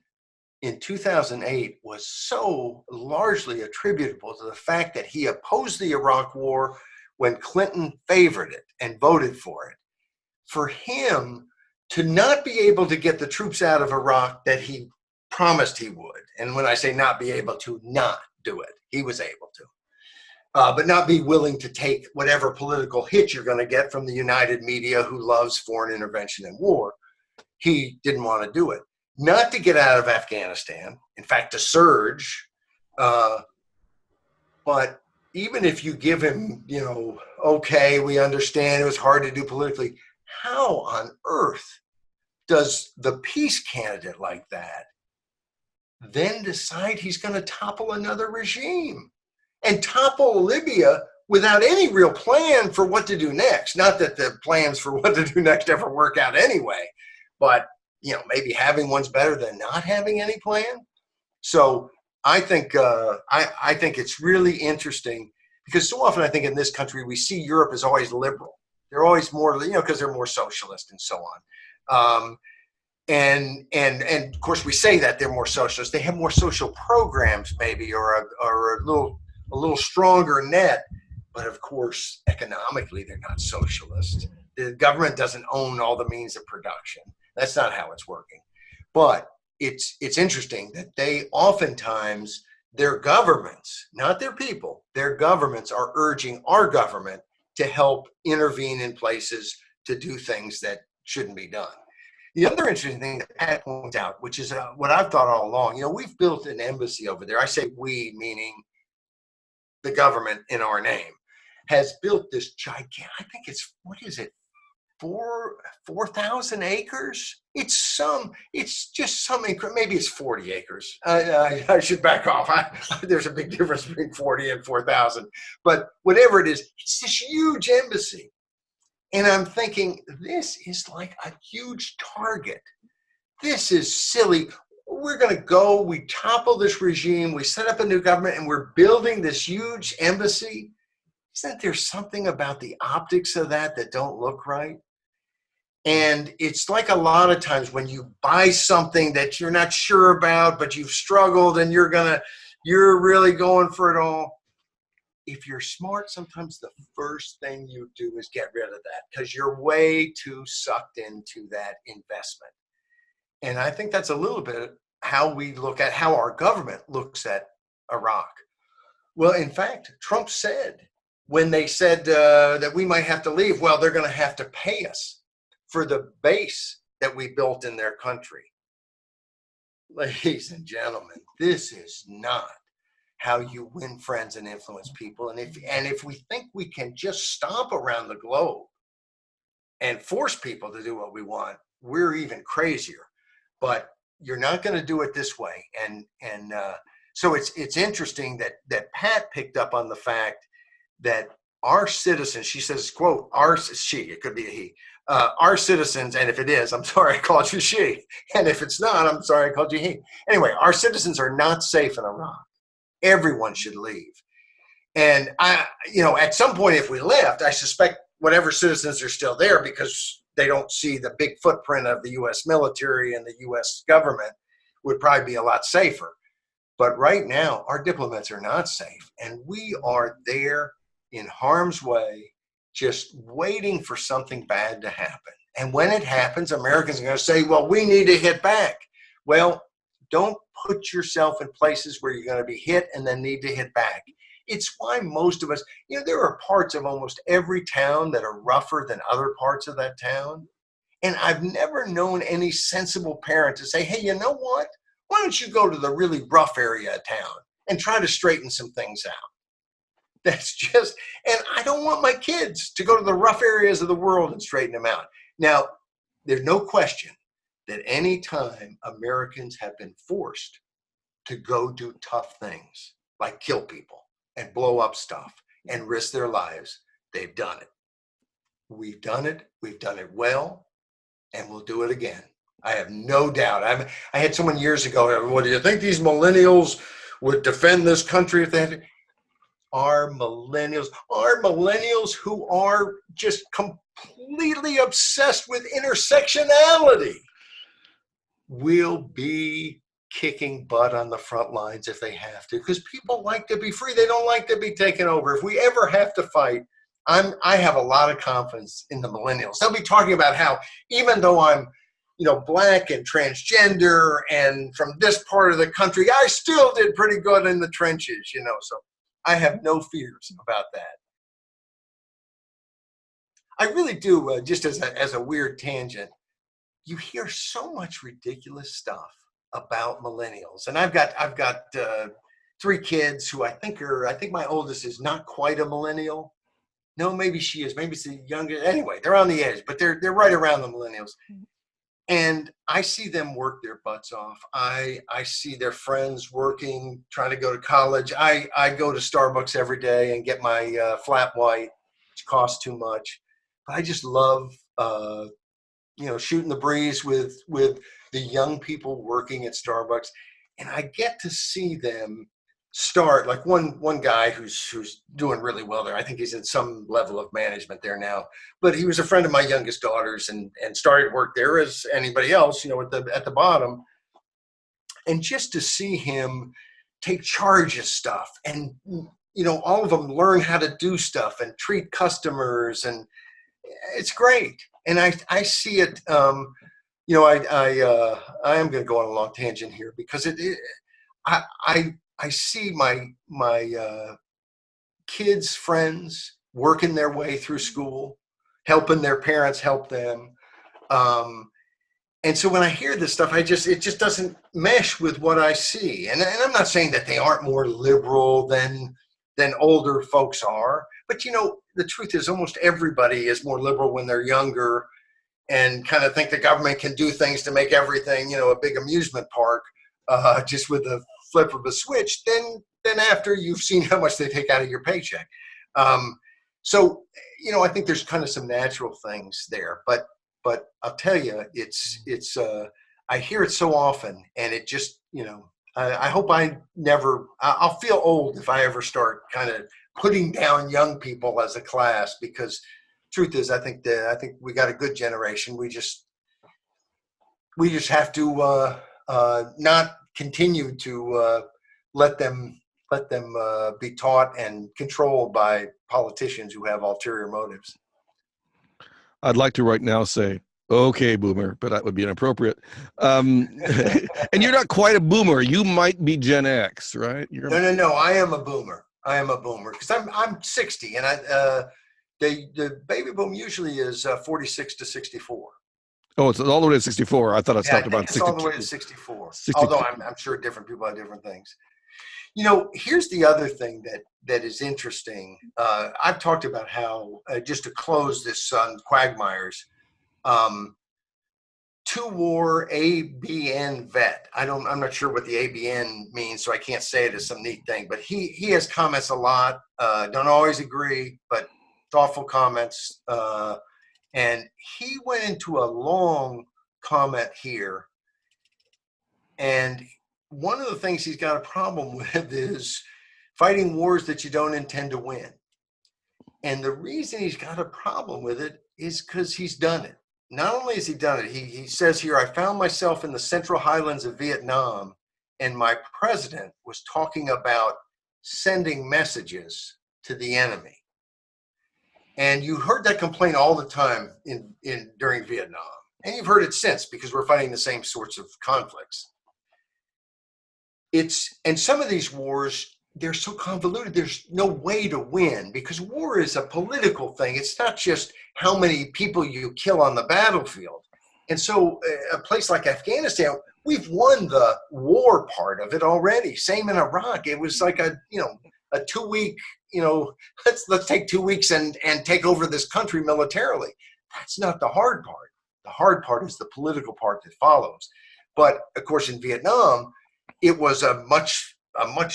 in 2008 was so largely attributable to the fact that he opposed the Iraq War when Clinton favored it and voted for it, for him to not be able to get the troops out of Iraq that he promised he would, and when I say not be able to, not do it, he was able to, but not be willing to take whatever political hit you're going to get from the United media who loves foreign intervention and war. He didn't want to do it. Not to get out of Afghanistan, in fact, to surge, but even if you give him, okay, we understand it was hard to do politically, how on earth does the peace candidate like that then decide he's going to topple another regime and topple Libya without any real plan for what to do next? Not that the plans for what to do next ever work out anyway, but maybe having one's better than not having any plan. So I think I think it's really interesting because so often I think in this country we see Europe as always liberal. They're always more, because they're more socialist and so on. And of course we say that they're more socialist. They have more social programs maybe, or a little stronger net. But of course, economically, they're not socialist. The government doesn't own all the means of production. That's not how it's working. But it's interesting that they oftentimes, their governments, not their people, their governments are urging our government to help intervene in places to do things that shouldn't be done. The other interesting thing that Pat points out, which is what I've thought all along, we've built an embassy over there. I say we, meaning the government in our name, has built this gigantic, I think it's, 4,000 acres? It's just some increment, maybe it's 40 acres. I should back off. There's a big difference between 40 and 4,000. But whatever it is, it's this huge embassy. And I'm thinking, this is like a huge target. This is silly. We're going to go, we topple this regime, we set up a new government, and we're building this huge embassy. Isn't there something about the optics of that don't look right? And it's like a lot of times when you buy something that you're not sure about, but you've struggled and you're really going for it all. If you're smart, sometimes the first thing you do is get rid of that because you're way too sucked into that investment. And I think that's a little bit how we look at how our government looks at Iraq. Well, in fact, Trump said when they said that we might have to leave, well, they're going to have to pay us for the base that we built in their country. Ladies and gentlemen, this is not how you win friends and influence people. And if we think we can just stomp around the globe and force people to do what we want, we're even crazier. but you're not going to do it this way. And so it's interesting that Pat picked up on the fact that our citizens, she says, quote, it could be a he, our citizens, and if it is, I'm sorry I called you she, and if it's not, I'm sorry I called you he. Anyway, our citizens are not safe in Iraq. Everyone should leave. And at some point, if we left, I suspect whatever citizens are still there, because they don't see the big footprint of the U.S. military and the U.S. government, would probably be a lot safer. But right now, our diplomats are not safe, and we are there in harm's way, just waiting for something bad to happen. And when it happens, Americans are going to say, well, we need to hit back. Well, don't put yourself in places where you're going to be hit and then need to hit back. It's why most of us, there are parts of almost every town that are rougher than other parts of that town. And I've never known any sensible parent to say, hey, you know what? Why don't you go to the really rough area of town and try to straighten some things out? That's just, and I don't want my kids to go to the rough areas of the world and straighten them out. Now, there's no question that any time Americans have been forced to go do tough things, like kill people and blow up stuff and risk their lives, they've done it. We've done it well, and we'll do it again. I have no doubt. I had someone years ago, well, do you think these millennials would defend this country if they had to? Our millennials who are just completely obsessed with intersectionality will be kicking butt on the front lines if they have to, because people like to be free. They don't like to be taken over. If we ever have to fight, I have a lot of confidence in the millennials. They'll be talking about how, even though I'm Black and transgender and from this part of the country, I still did pretty good in the trenches, so I have no fears about that. I really do, just as a weird tangent, you hear so much ridiculous stuff about millennials. And I've got 3 kids who I think my oldest is not quite a millennial. No, maybe she is. Maybe it's the youngest. Anyway, they're on the edge, but they're right around the millennials. And I see them work their butts off. I see their friends working, trying to go to college. I go to Starbucks every day and get my flat white, which costs too much. But I just love, shooting the breeze with the young people working at Starbucks. And I get to see them start, like one guy who's doing really well there. I think he's in some level of management there now, but he was a friend of my youngest daughter's and started work there as anybody else, at the bottom. And just to see him take charge of stuff and, all of them learn how to do stuff and treat customers, and it's great. And I see it, I am going to go on a long tangent here, because I see my kids' friends working their way through school, helping their parents help them. And so when I hear this stuff, it just doesn't mesh with what I see. And I'm not saying that they aren't more liberal than older folks are, but the truth is almost everybody is more liberal when they're younger and kind of think the government can do things to make everything, a big amusement park, just with a flip of a switch, then after you've seen how much they take out of your paycheck. So I think there's kind of some natural things there, but I'll tell you, it's I hear it so often, and it just, I hope I'll feel old if I ever start kind of putting down young people as a class, because truth is, I think we got a good generation. We just have to not continue to let them be taught and controlled by politicians who have ulterior motives. I'd like to right now say, okay, boomer, but that would be inappropriate. And you're not quite a boomer. You might be Gen X, right? No. I am a boomer. Because I'm 60, and the baby boom usually is 46 to 64. Oh, it's all the way to 64. I thought it stopped about 62. All the way to 64. Although I'm sure different people have different things. Here's the other thing that is interesting. I've talked about how, just to close this on quagmires, two-war ABN vet. I'm not sure what the ABN means, so I can't say it as some neat thing, but he has comments a lot. Don't always agree, but thoughtful comments. And he went into a long comment here. And one of the things he's got a problem with is fighting wars that you don't intend to win. And the reason he's got a problem with it is because he's done it. Not only has he done it, he says here, I found myself in the Central Highlands of Vietnam, and my president was talking about sending messages to the enemy. And you heard that complaint all the time during Vietnam. And you've heard it since, because we're fighting the same sorts of conflicts. And some of these wars, they're so convoluted, there's no way to win, because war is a political thing. It's not just how many people you kill on the battlefield. And so a place like Afghanistan, we've won the war part of it already. Same in Iraq. It was like a 2-week, let's take 2 weeks and take over this country militarily. That's not the hard part. The hard part is the political part that follows. But of course, in Vietnam, it was a much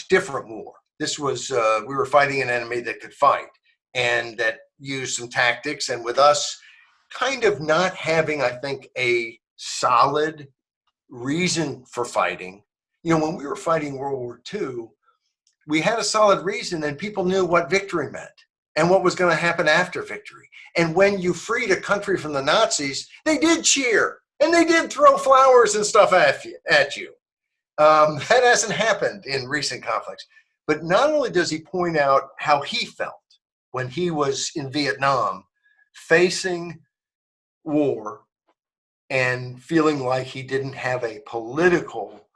different war. This was, we were fighting an enemy that could fight and that used some tactics. And with us kind of not having, I think, a solid reason for fighting, when we were fighting World War II, we had a solid reason, and people knew what victory meant and what was going to happen after victory. And when you freed a country from the Nazis, they did cheer and they did throw flowers and stuff at you. That hasn't happened in recent conflicts. But not only does he point out how he felt when he was in Vietnam, facing war and feeling like he didn't have a political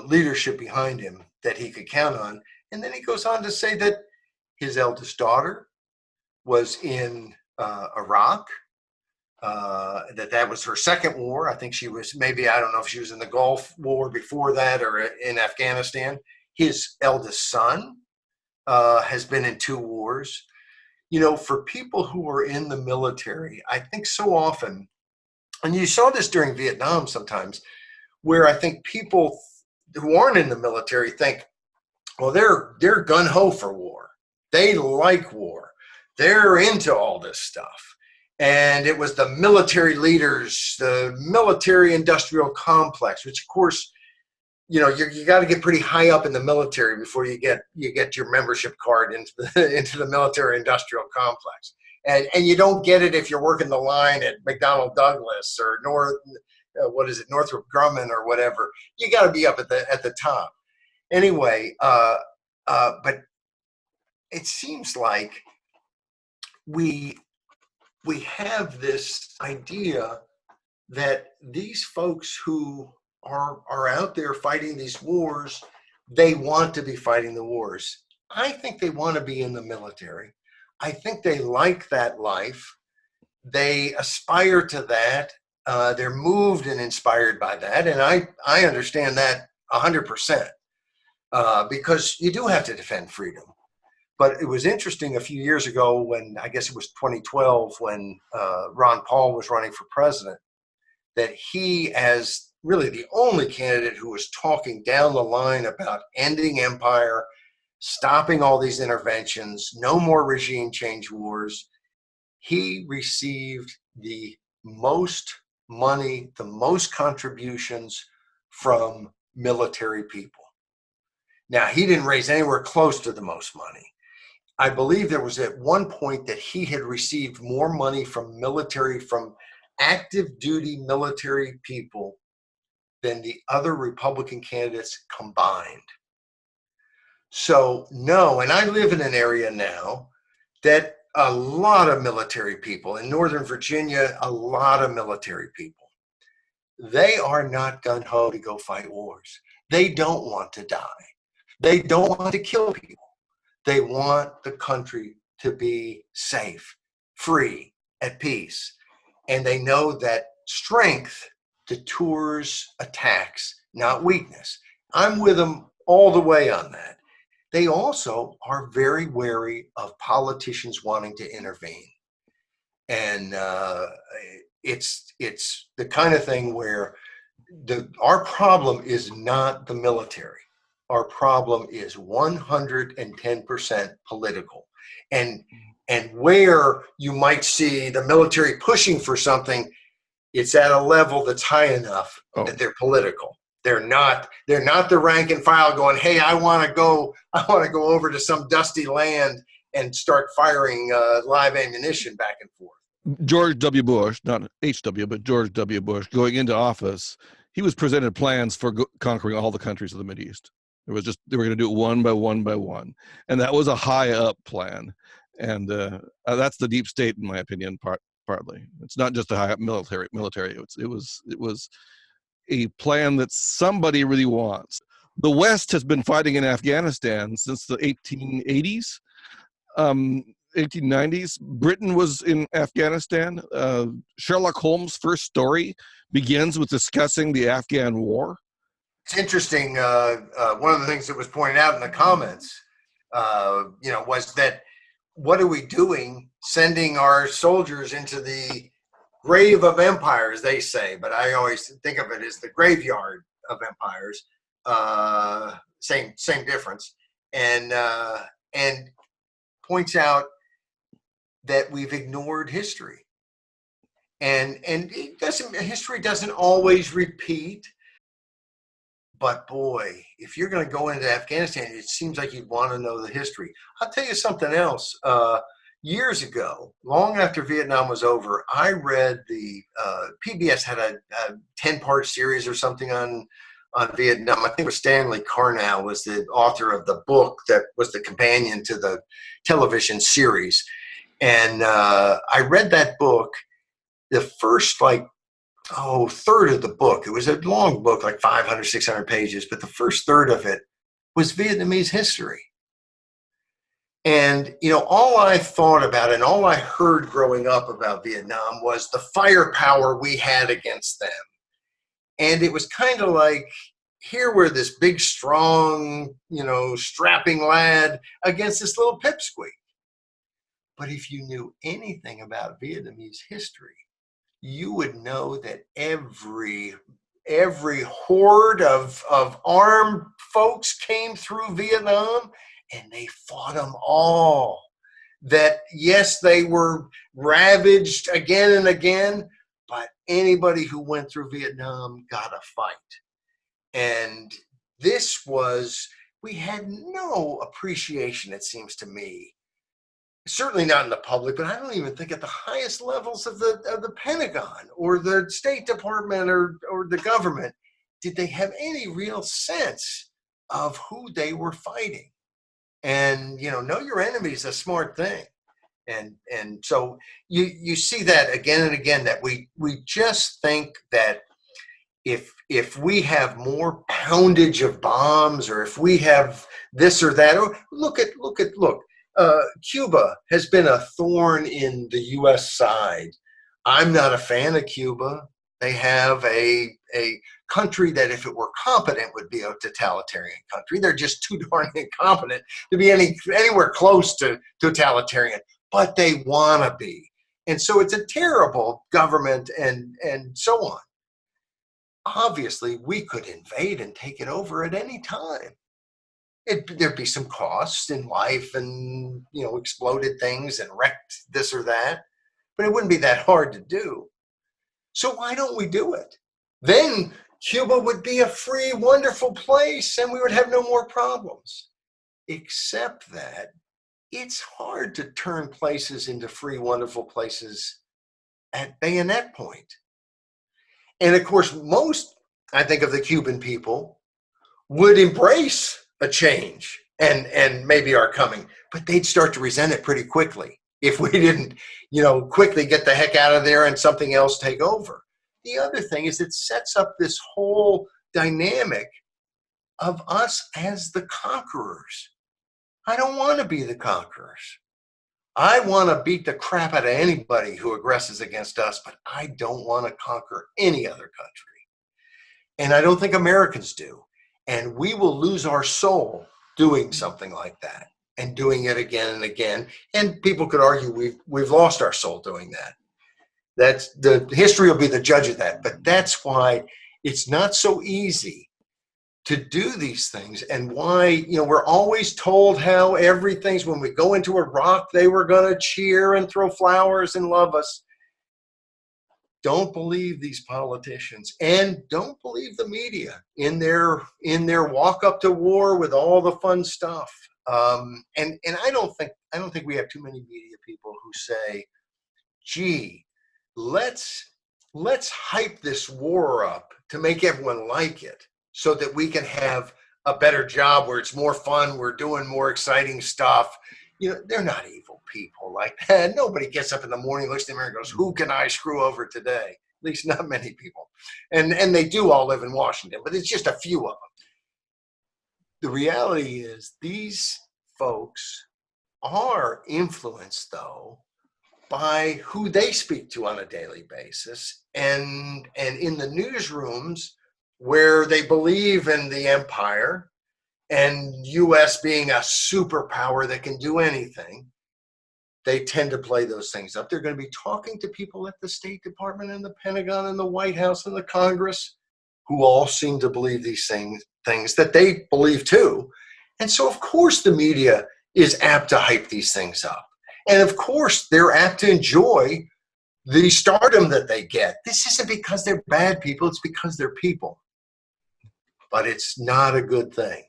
leadership behind him that he could count on. And then he goes on to say that his eldest daughter was in Iraq, that was her second war. I think she was, maybe, I don't know if she was in the Gulf War before that or in Afghanistan. His eldest son has been in 2 wars. For people who are in the military, I think so often, and you saw this during Vietnam sometimes, where I think people who aren't in the military think, well, they're gung-ho for war. They like war. They're into all this stuff. And it was the military leaders, the military industrial complex, which of course, you got to get pretty high up in the military before you get your membership card into the military industrial complex. And you don't get it if you're working the line at McDonnell Douglas or Northrop Grumman or whatever. You got to be up at the top. Anyway, but it seems like we have this idea that these folks who are out there fighting these wars, they want to be fighting the wars. I think they want to be in the military. I think they like that life. They aspire to that. They're moved and inspired by that. And I understand that 100%, because you do have to defend freedom. But it was interesting a few years ago when, I guess it was 2012, when Ron Paul was running for president, that he, as really the only candidate who was talking down the line about ending empire, stopping all these interventions, no more regime change wars, he received the most money, the most contributions from military people. Now, he didn't raise anywhere close to the most money. I believe there was at one point that he had received more money from active duty military people than the other Republican candidates combined. So no, and I live in an area now that a lot of military people in Northern Virginia, a lot of military people, they are not gung-ho to go fight wars. They don't want to die. They don't want to kill people. They want the country to be safe, free, at peace. And they know that strength deters attacks, not weakness. I'm with them all the way on that. They also are very wary of politicians wanting to intervene. And it's the kind of thing where our problem is not the military. Our problem is 110% political. And where you might see the military pushing for something, it's at a level that's high enough that they're political. They're not the rank and file going, hey, I want to go over to some dusty land and start firing live ammunition back and forth. George W. Bush, not H.W., but George W. Bush, going into office, he was presented plans for conquering all the countries of the Mideast. It was just, they were going to do it one by one by one. And that was a high up plan. And that's the deep state, in my opinion, partly. It's not just a high up military. It was a plan that somebody really wants. The West has been fighting in Afghanistan since the 1880s. 1890s. Britain was in Afghanistan. Sherlock Holmes' first story begins with discussing the Afghan War. It's interesting. One of the things that was pointed out in the comments, was that what are we doing sending our soldiers into the grave of empires, they say, but I always think of it as the graveyard of empires. Same difference. And points out that we've ignored history, and history doesn't always repeat. But boy, if you're going to go into Afghanistan, it seems like you'd want to know the history. I'll tell you something else. Years ago, long after Vietnam was over, I read the PBS had a 10-part series or something on Vietnam. I think it was Stanley Carnell was the author of the book that was the companion to the television series. And I read that book, the first third of the book. It was a long book, like 500, 600 pages, but the first third of it was Vietnamese history. And, all I thought about and all I heard growing up about Vietnam was the firepower we had against them. And it was kind of like, here we're this big, strong, strapping lad against this little pipsqueak. But if you knew anything about Vietnamese history, you would know that every horde of armed folks came through Vietnam, and they fought them all. That, yes, they were ravaged again and again, but anybody who went through Vietnam got a fight. And we had no appreciation, it seems to me, certainly not in the public, but I don't even think at the highest levels of the Pentagon or the State Department or the government, did they have any real sense of who they were fighting. And, know your enemy is a smart thing. And so you see that again and again, that we just think that if we have more poundage of bombs, or if we have this or that, or look, Cuba has been a thorn in the U.S. side. I'm not a fan of Cuba. They have a country that, if it were competent, would be a totalitarian country. They're just too darn incompetent to be anywhere close to totalitarian, but they want to be. And so it's a terrible government and so on. Obviously, we could invade and take it over at any time. There'd be some costs in life and, exploded things and wrecked this or that, but it wouldn't be that hard to do. So why don't we do it? Then Cuba would be a free, wonderful place, and we would have no more problems. Except that it's hard to turn places into free, wonderful places at bayonet point. And of course, most, I think, of the Cuban people would embrace a change and maybe our coming, but they'd start to resent it pretty quickly if we didn't, quickly get the heck out of there and something else take over. The other thing is it sets up this whole dynamic of us as the conquerors. I don't want to be the conquerors. I want to beat the crap out of anybody who aggresses against us, but I don't want to conquer any other country. And I don't think Americans do. And we will lose our soul doing something like that and doing it again and again. And people could argue we've lost our soul doing that. That's the history will be the judge of that. But that's why it's not so easy to do these things, and why, we're always told how everything's, when we go into Iraq, they were going to cheer and throw flowers and love us. Don't believe these politicians, and don't believe the media in their walk up to war with all the fun stuff. And I don't think we have too many media people who say, gee, let's hype this war up to make everyone like it, so that we can have a better job where it's more fun, we're doing more exciting stuff. They're not evil people like that. Nobody gets up in the morning, looks at the mirror and goes, who can I screw over today? At least not many people. And they do all live in Washington, but it's just a few of them. The reality is these folks are influenced, though, by who they speak to on a daily basis, and in the newsrooms where they believe in the empire and U.S. being a superpower that can do anything, they tend to play those things up. They're going to be talking to people at the State Department and the Pentagon and the White House and the Congress, who all seem to believe these things that they believe too. And so, of course, the media is apt to hype these things up. And of course, they're apt to enjoy the stardom that they get. This isn't because they're bad people, it's because they're people. But it's not a good thing.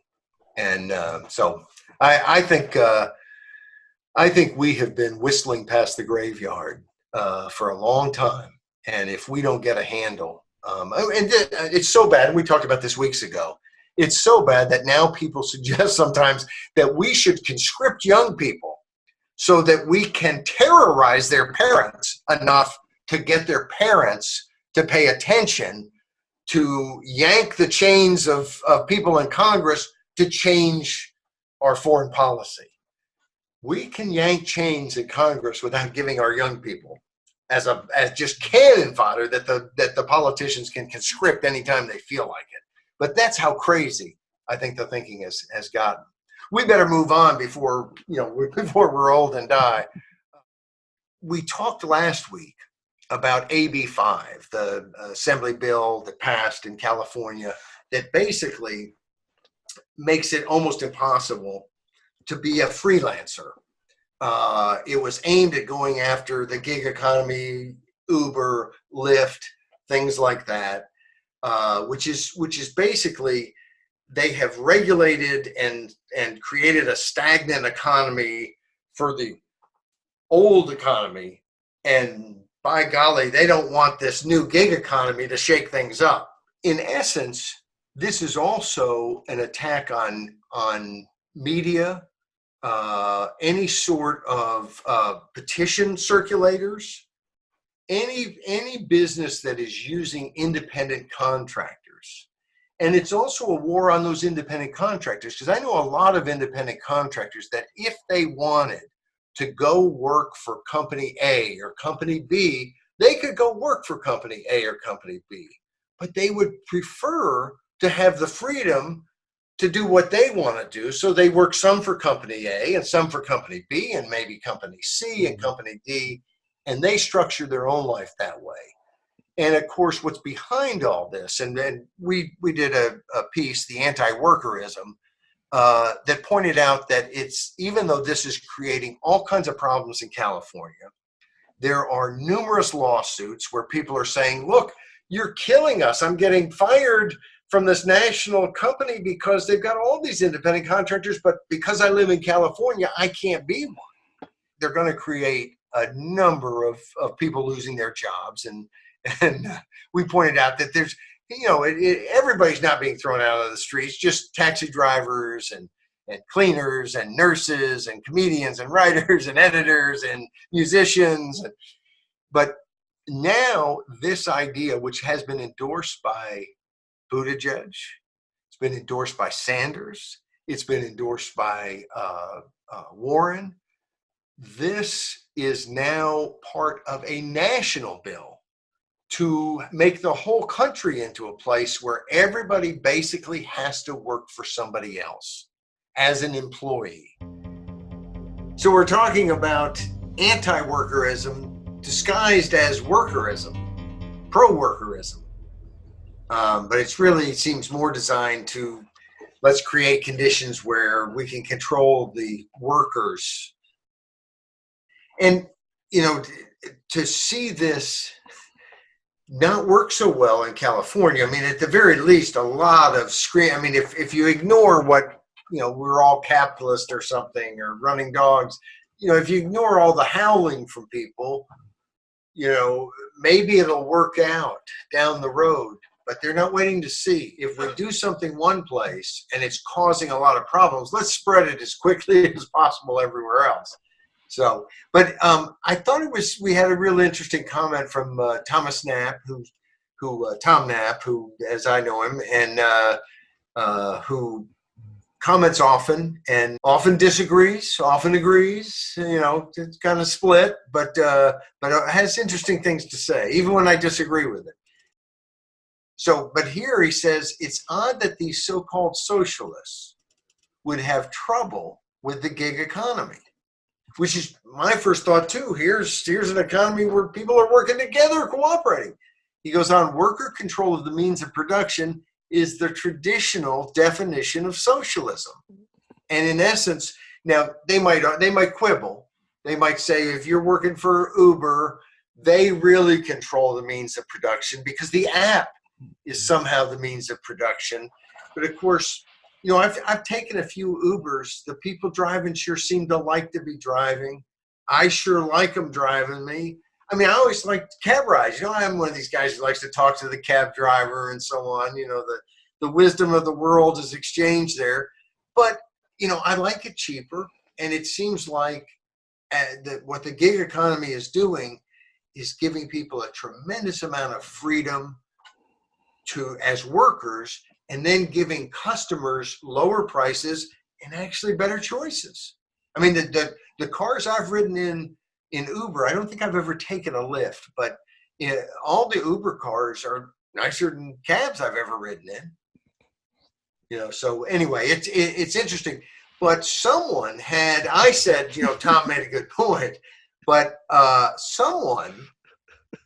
And so I think we have been whistling past the graveyard for a long time. And if we don't get a handle, and it's so bad, and we talked about this weeks ago, it's so bad that now people suggest sometimes that we should conscript young people so that we can terrorize their parents enough to get their parents to pay attention, to yank the chains of people in Congress to change our foreign policy. We can yank chains in Congress without giving our young people as just cannon fodder that the politicians can conscript anytime they feel like it. But that's how crazy I think the thinking has gotten. We better move on before we're old and die. We talked last week about AB 5, the assembly bill that passed in California that basically makes it almost impossible to be a freelancer. It was aimed at going after the gig economy, Uber, Lyft, things like that, which is basically, they have regulated and created a stagnant economy for the old economy, and by golly, they don't want this new gig economy to shake things up. In essence, this is also an attack on media, any sort of petition circulators, any business that is using independent contractors. And it's also a war on those independent contractors, because I know a lot of independent contractors that if they wanted to go work for company A or company B, they could go work for company A or company B, but they would prefer to have the freedom to do what they want to do. So they work some for company A and some for company B and maybe company C and company D, and they structure their own life that way. And of course, what's behind all this, and then we did a piece, the anti-workerism, that pointed out that it's, even though this is creating all kinds of problems in California, there are numerous lawsuits where people are saying, look, you're killing us. I'm getting fired from this national company because they've got all these independent contractors, but because I live in California, I can't be one. They're going to create a number of people losing their jobs. And we pointed out that there's, everybody's not being thrown out of the streets, just taxi drivers and cleaners and nurses and comedians and writers and editors and musicians. But now this idea, which has been endorsed by Buttigieg, it's been endorsed by Sanders, it's been endorsed by Warren, this is now part of a national bill to make the whole country into a place where everybody basically has to work for somebody else as an employee. So we're talking about anti-workerism disguised as workerism, pro-workerism. But it's really, it seems more designed to, let's create conditions where we can control the workers. And, you know, to see this not work so well in California, I mean, at the very least, a lot of I mean, if you ignore what, you know, we're all capitalist or something, or running dogs, you know, if you ignore all the howling from people, you know, maybe it'll work out down the road. But they're not waiting to see. If we do something one place and it's causing a lot of problems, let's spread it as quickly as possible everywhere else. So, but I thought we had a really interesting comment from Thomas Knapp, Tom Knapp, who, as I know him, and who comments often and often disagrees, often agrees. You know, it's kind of split, but has interesting things to say, even when I disagree with it. So, but here he says, it's odd that these so-called socialists would have trouble with the gig economy, which is my first thought too. Here's an economy where people are working together, cooperating. He goes on, worker control of the means of production is the traditional definition of socialism. And in essence, now they might quibble. They might say, if you're working for Uber, they really control the means of production because the app is somehow the means of production. But of course, you know, I've taken a few Ubers. The people driving sure seem to like to be driving. I sure like them driving me. I mean, I always like cab rides. You know, I'm one of these guys who likes to talk to the cab driver and so on. You know, the wisdom of the world is exchanged there. But, you know, I like it cheaper. And it seems like what the gig economy is doing is giving people a tremendous amount of freedom as workers, and then giving customers lower prices and actually better choices. I mean, the cars I've ridden in Uber, I don't think I've ever taken a Lyft, but all the Uber cars are nicer than cabs I've ever ridden in. You know, so anyway, it's interesting. But I said, you know, Tom made a good point, but someone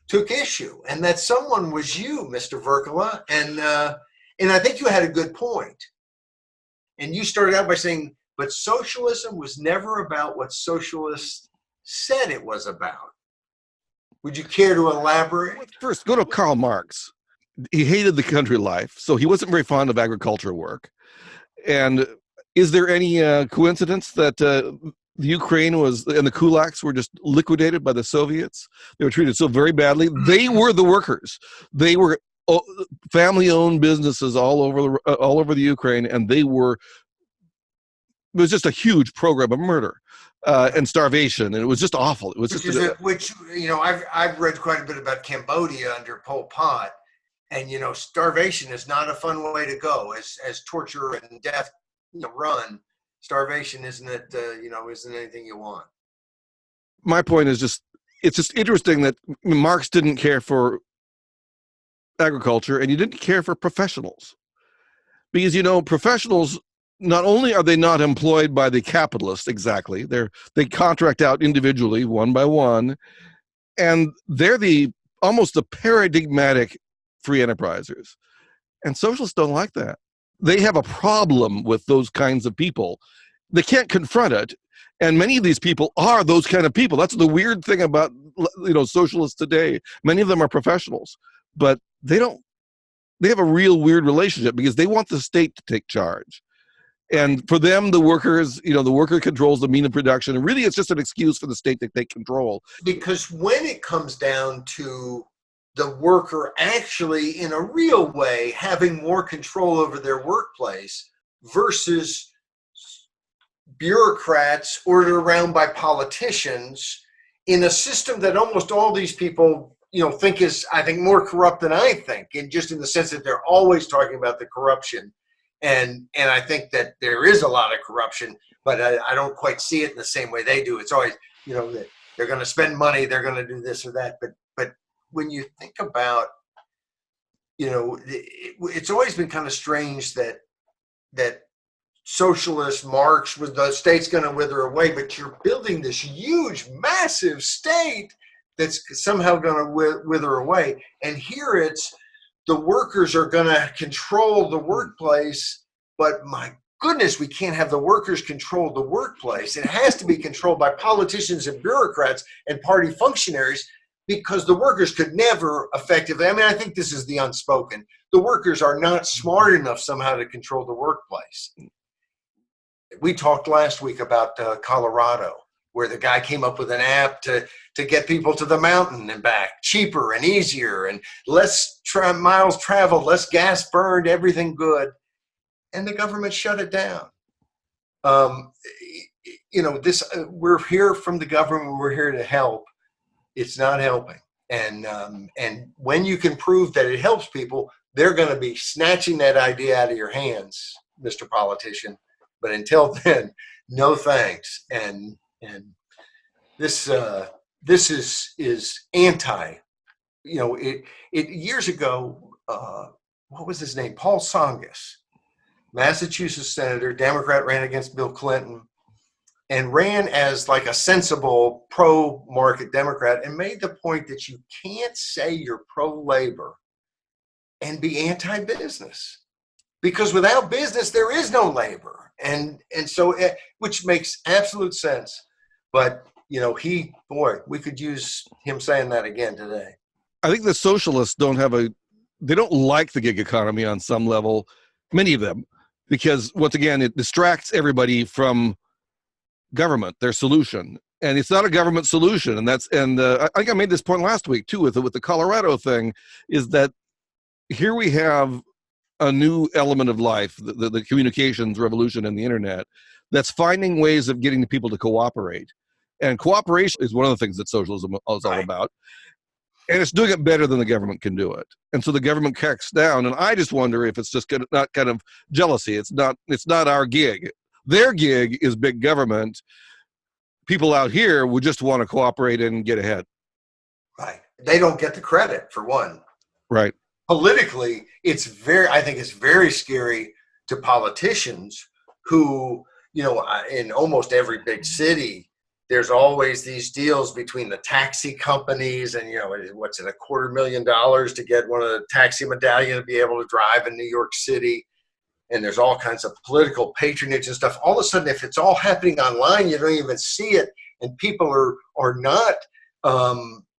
took issue, and that someone was you, Mr. Verkala, and I think you had a good point. And you started out by saying, but socialism was never about what socialists said it was about. Would you care to elaborate? First, go to Karl Marx. He hated the country life, so he wasn't very fond of agricultural work. And is there any coincidence that the Ukraine and the kulaks were just liquidated by the Soviets? They were treated so very badly. They were the workers. They were family-owned businesses all over the Ukraine, and it was just a huge program of murder and starvation, and it was just awful. It was which you know, I've read quite a bit about Cambodia under Pol Pot, and you know, starvation is not a fun way to go. As torture and death, you know, run. Starvation isn't anything you want. My point is it's just interesting that Marx didn't care for agriculture and he didn't care for professionals. Because, you know, professionals, not only are they not employed by the capitalists exactly, they contract out individually, one by one, and they're almost the paradigmatic free enterprisers. And socialists don't like that. They have a problem with those kinds of people. They can't confront it, and many of these people are those kind of people. That's the weird thing about, you know, socialists today. Many of them are professionals, but they have a real weird relationship because they want the state to take charge. And for them, the workers, you know, the worker controls the means of production, and really it's just an excuse for the state to take control. Because when it comes down to the worker actually in a real way having more control over their workplace versus bureaucrats ordered around by politicians in a system that almost all these people, you know, think is, I think, more corrupt than I think, and just in the sense that they're always talking about the corruption. And I think that there is a lot of corruption, but I don't quite see it in the same way they do. It's always, you know, that they're going to spend money, they're going to do this or that. But when you think about, you know, it's always been kind of strange that socialist Marx was the state's going to wither away, but you're building this huge, massive state that's somehow going to wither away. And here it's the workers are going to control the workplace, but my goodness, we can't have the workers control the workplace. It has to be controlled by politicians and bureaucrats and party functionaries, because the workers could never effectively, I mean, I think this is the unspoken. The workers are not smart enough somehow to control the workplace. We talked last week about Colorado, where the guy came up with an app to get people to the mountain and back, cheaper and easier and less miles traveled, less gas burned, everything good. And the government shut it down. We're here from the government. We're here to help. It's not helping. And when you can prove that it helps people, they're going to be snatching that idea out of your hands, Mr. Politician. But until then, no thanks. And this is anti. It years ago. What was his name? Paul Tsongas, Massachusetts senator, Democrat, ran against Bill Clinton, and ran as like a sensible pro-market Democrat, and made the point that you can't say you're pro-labor and be anti-business, because without business there is no labor, and so which makes absolute sense. But we could use him saying that again today. I think the socialists don't like the gig economy on some level, many of them, because once again, it distracts everybody from government, their solution. And it's not a government solution. And I think I made this point last week too, with the Colorado thing, is that here we have a new element of life, the communications revolution and the internet, that's finding ways of getting the people to cooperate. And cooperation is one of the things that socialism is all about. And it's doing it better than the government can do it. And so the government cracks down. And I just wonder if it's just not kind of jealousy. It's not our gig. Their gig is big government. People out here would just want to cooperate and get ahead. Right. They don't get the credit, for one. Right. Politically, I think it's very scary to politicians who, in almost every big city, there's always these deals between the taxi companies and, what's it, $250,000 to get one of the taxi medallion to be able to drive in New York City. And there's all kinds of political patronage and stuff. All of a sudden, if it's all happening online, you don't even see it. And people are not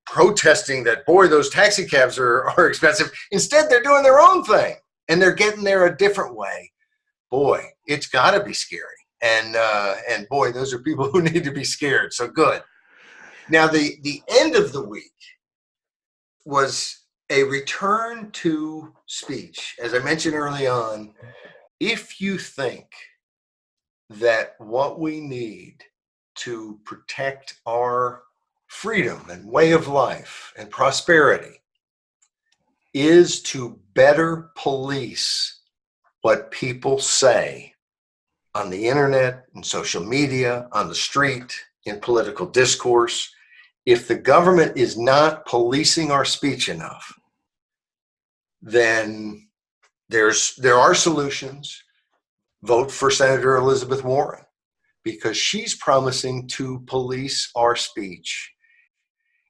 protesting that, boy, those taxi cabs are expensive. Instead, they're doing their own thing, and they're getting there a different way. Boy, it's got to be scary. And boy, those are people who need to be scared. So good. Now, the end of the week was a return to speech. As I mentioned early on, if you think that what we need to protect our freedom and way of life and prosperity is to better police what people say on the internet and social media, on the street, in political discourse, if the government is not policing our speech enough, then there are solutions. Vote for Senator Elizabeth Warren, because she's promising to police our speech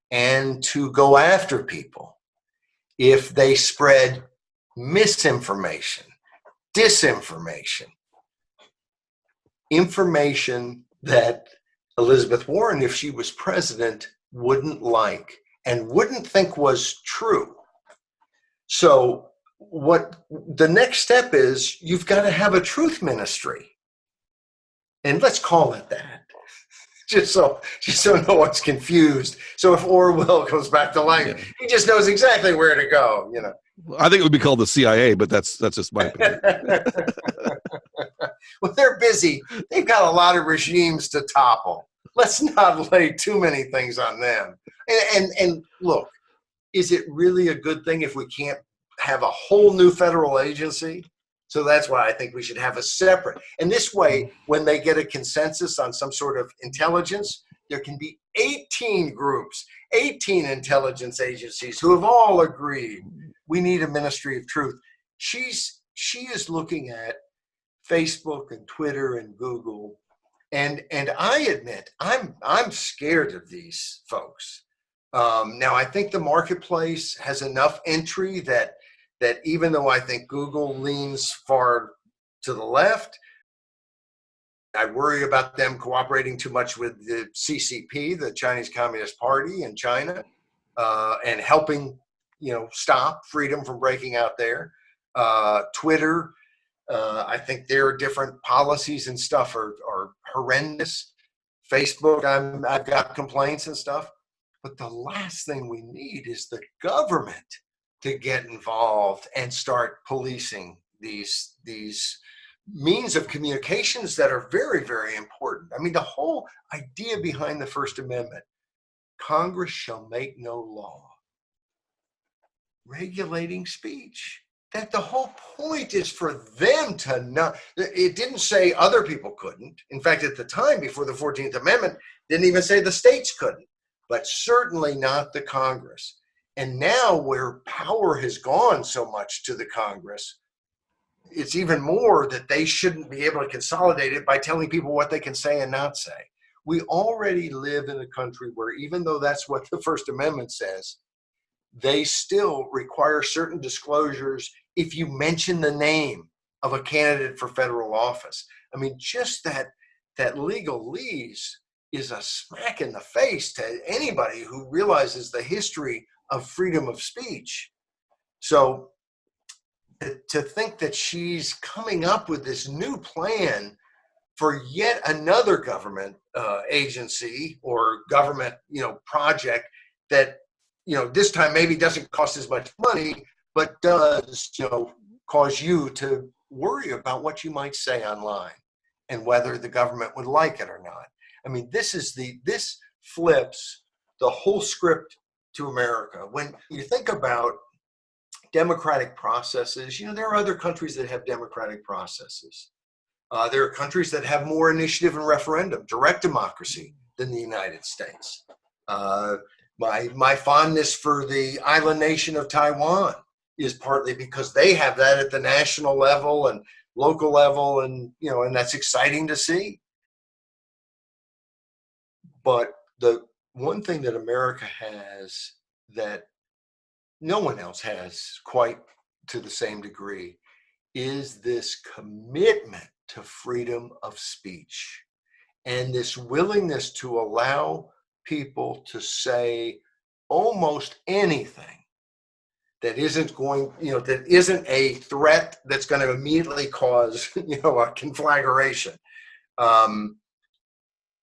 and to go after people if they spread misinformation, disinformation, information that Elizabeth Warren, if she was president, wouldn't like and wouldn't think was true. So what the next step is, you've got to have a truth ministry. And let's call it that. Just so no one's confused. So if Orwell comes back to life, he just knows exactly where to go, I think it would be called the CIA, but that's just my opinion. Well, they're busy. They've got a lot of regimes to topple. Let's not lay too many things on them. And look, is it really a good thing if we can't have a whole new federal agency? So that's why I think we should have a separate. And this way, when they get a consensus on some sort of intelligence, there can be 18 groups, 18 intelligence agencies who have all agreed we need a ministry of truth. She is looking at Facebook and Twitter and Google, and I admit I'm scared of these folks. Now, I think the marketplace has enough entry that even though I think Google leans far to the left, I worry about them cooperating too much with the CCP, the Chinese Communist Party in China, and helping, stop freedom from breaking out there. Twitter, I think their different policies and stuff are horrendous. Facebook, I've got complaints and stuff. But the last thing we need is the government to get involved and start policing these means of communications that are very, very important. I mean, the whole idea behind the First Amendment, Congress shall make no law regulating speech. That the whole point is for them to not, it didn't say other people couldn't. In fact, at the time before the 14th Amendment, didn't even say the states couldn't, but certainly not the Congress. And now where power has gone so much to the Congress, it's even more that they shouldn't be able to consolidate it by telling people what they can say and not say. We already live in a country where, even though that's what the First Amendment says, they still require certain disclosures if you mention the name of a candidate for federal office. I mean, just that legalese is a smack in the face to anybody who realizes the history of freedom of speech. So to think that she's coming up with this new plan for yet another government agency or government, project that, this time maybe doesn't cost as much money, but does, cause you to worry about what you might say online and whether the government would like it or not. I mean, this flips the whole script to America. When you think about democratic processes, there are other countries that have democratic processes. There are countries that have more initiative and referendum, direct democracy, than the United States. My fondness for the island nation of Taiwan is partly because they have that at the national level and local level, and and that's exciting to see. But the one thing that America has that no one else has quite to the same degree is this commitment to freedom of speech and this willingness to allow people to say almost anything that isn't going, that isn't a threat that's going to immediately cause, a conflagration.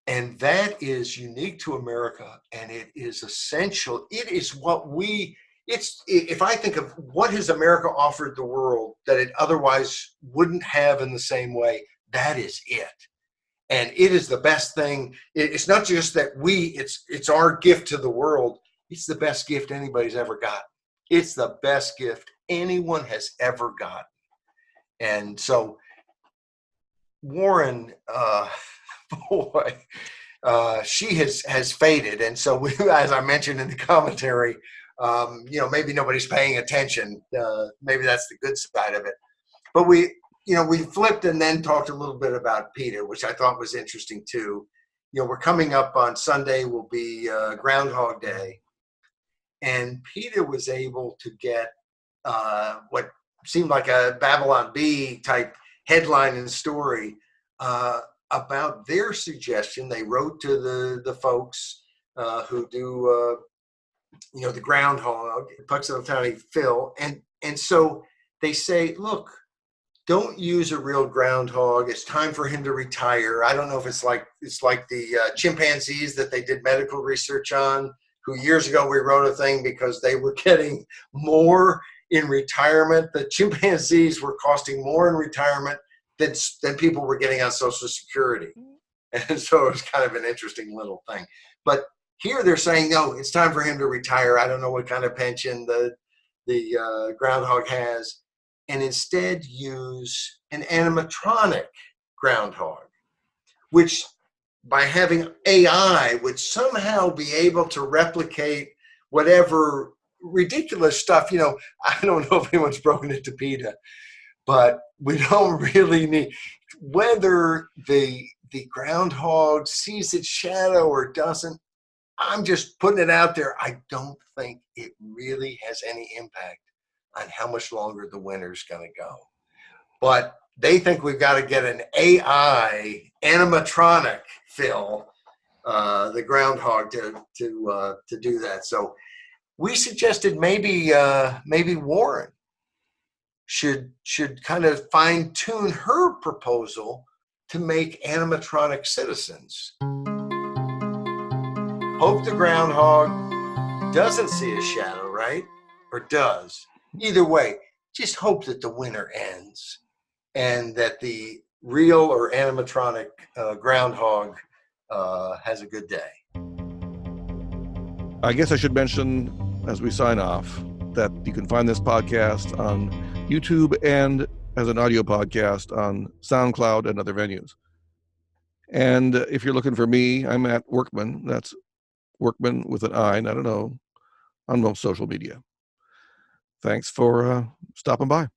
And that is unique to America, and it is essential. It is what if I think of what has America offered the world that it otherwise wouldn't have in the same way, that is it. And it is the best thing. It's not just that it's our gift to the world. It's the best gift anybody's ever gotten. It's the best gift anyone has ever gotten. And so Warren, boy, she has faded. And so as I mentioned in the commentary, maybe nobody's paying attention. Maybe that's the good side of it. But we flipped and then talked a little bit about PETA, which I thought was interesting too. We're coming up on Sunday will be Groundhog Day. And PETA was able to get what seemed like a Babylon Bee type headline and story about their suggestion. They wrote to the folks who do the groundhog, Punxatawney Phil, and so they say, look, don't use a real groundhog. It's time for him to retire. I don't know if it's like the chimpanzees that they did medical research on, who years ago we wrote a thing because they were getting more in retirement. The chimpanzees were costing more in retirement than people were getting on Social Security. And so it was kind of an interesting little thing. But here they're saying, no, it's time for him to retire. I don't know what kind of pension the groundhog has, and instead use an animatronic groundhog, which by having AI would somehow be able to replicate whatever ridiculous stuff. I don't know if anyone's broken into PETA, but we don't really need whether the groundhog sees its shadow or doesn't. I'm just putting it out there. I don't think it really has any impact on how much longer the winter's going to go. But they think we've got to get an AI animatronic Phil, the groundhog, to do that. So we suggested maybe Warren should kind of fine tune her proposal to make animatronic citizens. Hope the groundhog doesn't see a shadow, right? Or does. Either way, just hope that the winter ends and that the real or animatronic groundhog has a good day. I guess I should mention as we sign off that you can find this podcast on YouTube and as an audio podcast on SoundCloud and other venues. And if you're looking for me, I'm at Workman. That's Workman with an I, not an O, on most social media. Thanks for stopping by.